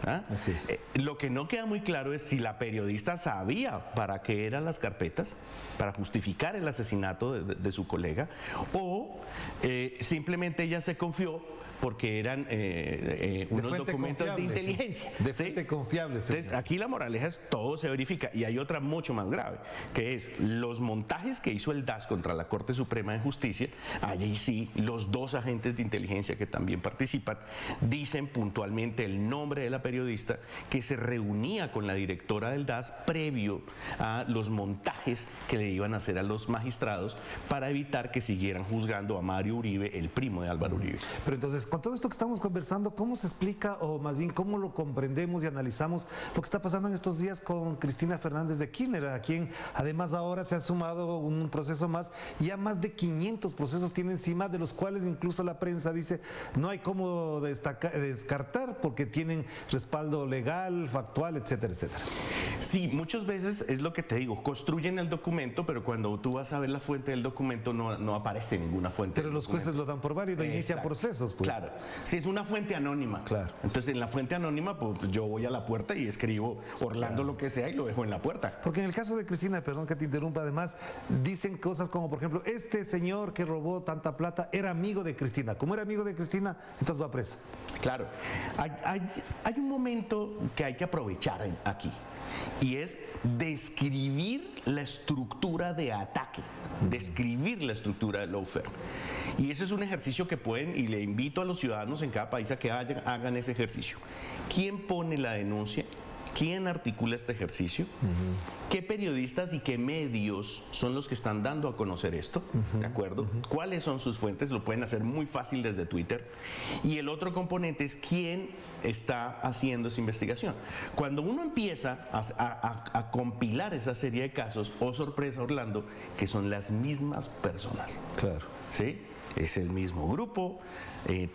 ¿Ah? Así es. Lo que no queda muy claro es si la periodista sabía para qué eran las carpetas, para justificar el asesinato de su colega, o simplemente ella se confió porque eran unos documentos de inteligencia. De fuente confiable. Entonces, aquí la moraleja es todo se verifica. Y hay otra mucho más grave, que es los montajes que hizo el DAS contra la Corte Suprema de Justicia. Allí sí, los dos agentes de inteligencia que también participan dicen puntualmente el nombre de la periodista que se reunía con la directora del DAS previo a los montajes que le iban a hacer a los magistrados para evitar que siguieran juzgando a Mario Uribe, el primo de Álvaro Uribe. Pero entonces, con todo esto que estamos conversando, ¿cómo se explica o más bien cómo lo comprendemos y analizamos lo que está pasando en estos días con Cristina Fernández de Kirchner, a quien además ahora se ha sumado un proceso más, y ya más de 500 procesos tiene encima, de los cuales incluso la prensa dice no hay cómo descartar porque tienen respaldo legal, factual, etcétera, etcétera? Sí, muchas veces es lo que te digo, construyen el documento, pero cuando tú vas a ver la fuente del documento no aparece ninguna fuente. Pero los jueces lo dan por válido e inician procesos, pues. Claro, si es una fuente anónima. Claro. Entonces en la fuente anónima, pues yo voy a la puerta y escribo Orlando lo que sea y lo dejo en la puerta. Porque en el caso de Cristina, perdón que te interrumpa, además dicen cosas como, por ejemplo, este señor que robó tanta plata era amigo de Cristina. Como era amigo de Cristina, entonces va preso. Claro, hay un momento que hay que aprovechar aquí, y es describir la estructura de ataque, describir la estructura del lawfare. Y ese es un ejercicio que pueden, y le invito a los ciudadanos en cada país a que hagan ese ejercicio. ¿Quién pone la denuncia? ¿Quién articula este ejercicio? ¿Qué periodistas y qué medios son los que están dando a conocer esto? ¿De acuerdo? ¿Cuáles son sus fuentes? Lo pueden hacer muy fácil desde Twitter. Y el otro componente es quién está haciendo esa investigación. Cuando uno empieza a compilar esa serie de casos, oh sorpresa, Orlando, que son las mismas personas. Claro. ¿Sí? Es el mismo grupo,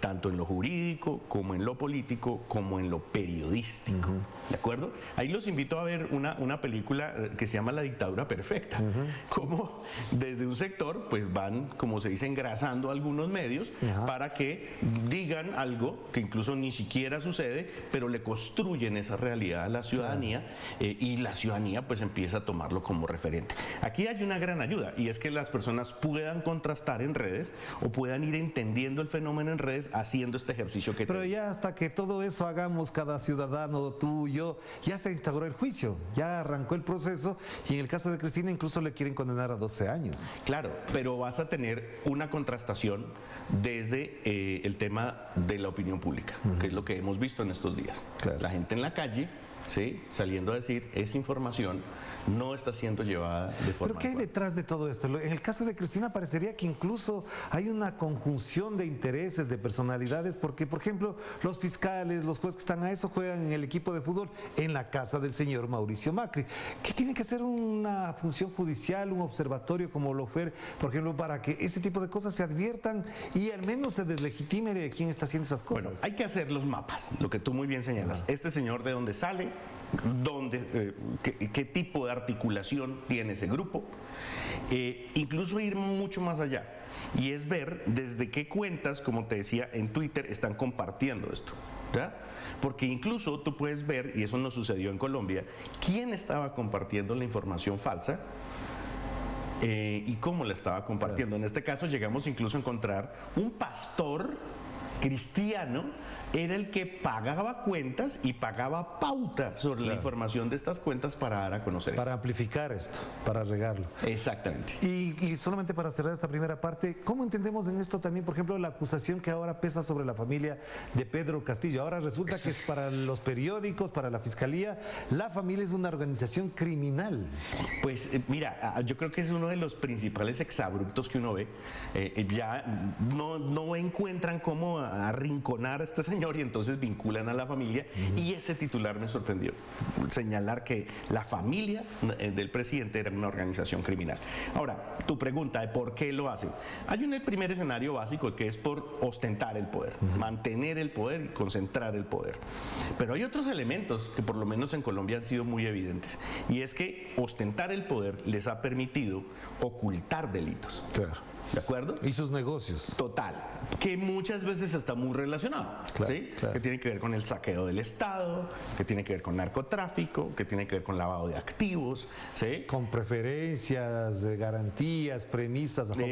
tanto en lo jurídico, como en lo político, como en lo periodístico. ¿De acuerdo? Ahí los invito a ver una película que se llama La dictadura perfecta. Como desde un sector, pues van, como se dice, engrasando algunos medios para que digan algo que incluso ni siquiera sucede, pero le construyen esa realidad a la ciudadanía y la ciudadanía pues empieza a tomarlo como referente. Aquí hay una gran ayuda y es que las personas puedan contrastar en redes o puedan ir entendiendo el fenómeno en redes haciendo este ejercicio que... Pero ya hasta que todo eso hagamos cada ciudadano, tú, yo, ya se instauró el juicio, ya arrancó el proceso y en el caso de Cristina incluso le quieren condenar a 12 años. Claro, pero vas a tener una contrastación desde el tema de la opinión pública, que es lo que hemos visto en estos días. Claro. La gente en la calle, ¿sí?, saliendo a decir, esa información no está siendo llevada de forma... ¿Pero qué hay detrás de todo esto? En el caso de Cristina parecería que incluso hay una conjunción de intereses, de personalidades, porque, por ejemplo, los fiscales, los jueces que están a eso juegan en el equipo de fútbol en la casa del señor Mauricio Macri. ¿Qué tiene que hacer una función judicial, un observatorio como Lofer, por ejemplo, para que ese tipo de cosas se adviertan y al menos se deslegitime de quién está haciendo esas cosas? Bueno, hay que hacer los mapas, lo que tú muy bien señalas. Este señor, ¿de dónde sale? ¿Qué tipo de articulación tiene ese grupo? Incluso ir mucho más allá y es ver desde qué cuentas, como te decía, en Twitter están compartiendo esto, ¿ya? Porque incluso tú puedes ver, y eso no sucedió en Colombia, quién estaba compartiendo la información falsa y cómo la estaba compartiendo. En este caso llegamos incluso a encontrar un pastor cristiano era el que pagaba cuentas y pagaba pauta sobre la información de estas cuentas para dar a conocer. Para amplificar esto, para regarlo. Exactamente. Y solamente para cerrar esta primera parte, ¿cómo entendemos en esto también, por ejemplo, la acusación que ahora pesa sobre la familia de Pedro Castillo? Ahora resulta que es para los periódicos, para la fiscalía, la familia es una organización criminal. Pues mira, yo creo que es uno de los principales exabruptos que uno ve. Ya no encuentran cómo arrinconar a este señor y entonces vinculan a la familia y ese titular me sorprendió, señalar que la familia del presidente era una organización criminal. Ahora, tu pregunta de por qué lo hacen. Hay un primer escenario básico que es por ostentar el poder, mantener el poder y concentrar el poder. Pero hay otros elementos que por lo menos en Colombia han sido muy evidentes y es que ostentar el poder les ha permitido ocultar delitos. Claro. ¿De acuerdo? Y sus negocios. Total, que muchas veces está muy relacionado, claro, ¿sí? Claro. Que tiene que ver con el saqueo del Estado, que tiene que ver con narcotráfico, que tiene que ver con lavado de activos, ¿sí? Con preferencias, garantías, premisas a favor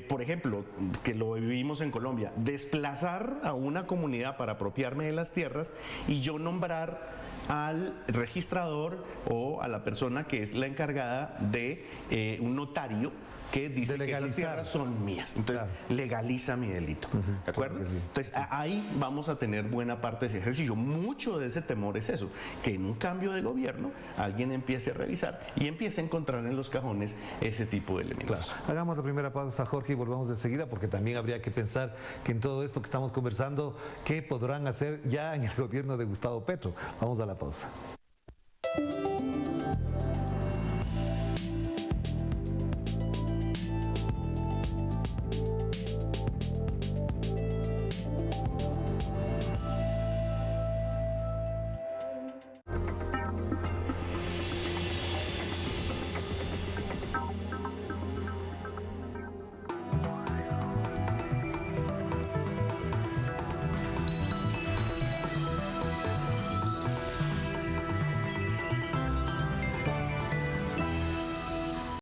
por ejemplo, que lo vivimos en Colombia, desplazar a una comunidad para apropiarme de las tierras y yo nombrar al registrador o a la persona que es la encargada de un notario que dice que esas tierras son mías. Entonces, legaliza mi delito. ¿De acuerdo? Claro que sí. Entonces, ahí vamos a tener buena parte de ese ejercicio. Mucho de ese temor es eso, que en un cambio de gobierno alguien empiece a revisar y empiece a encontrar en los cajones ese tipo de elementos. Claro. Hagamos la primera pausa, Jorge, y volvamos de seguida, porque también habría que pensar que en todo esto que estamos conversando, ¿qué podrán hacer ya en el gobierno de Gustavo Petro? Vamos a la pausa.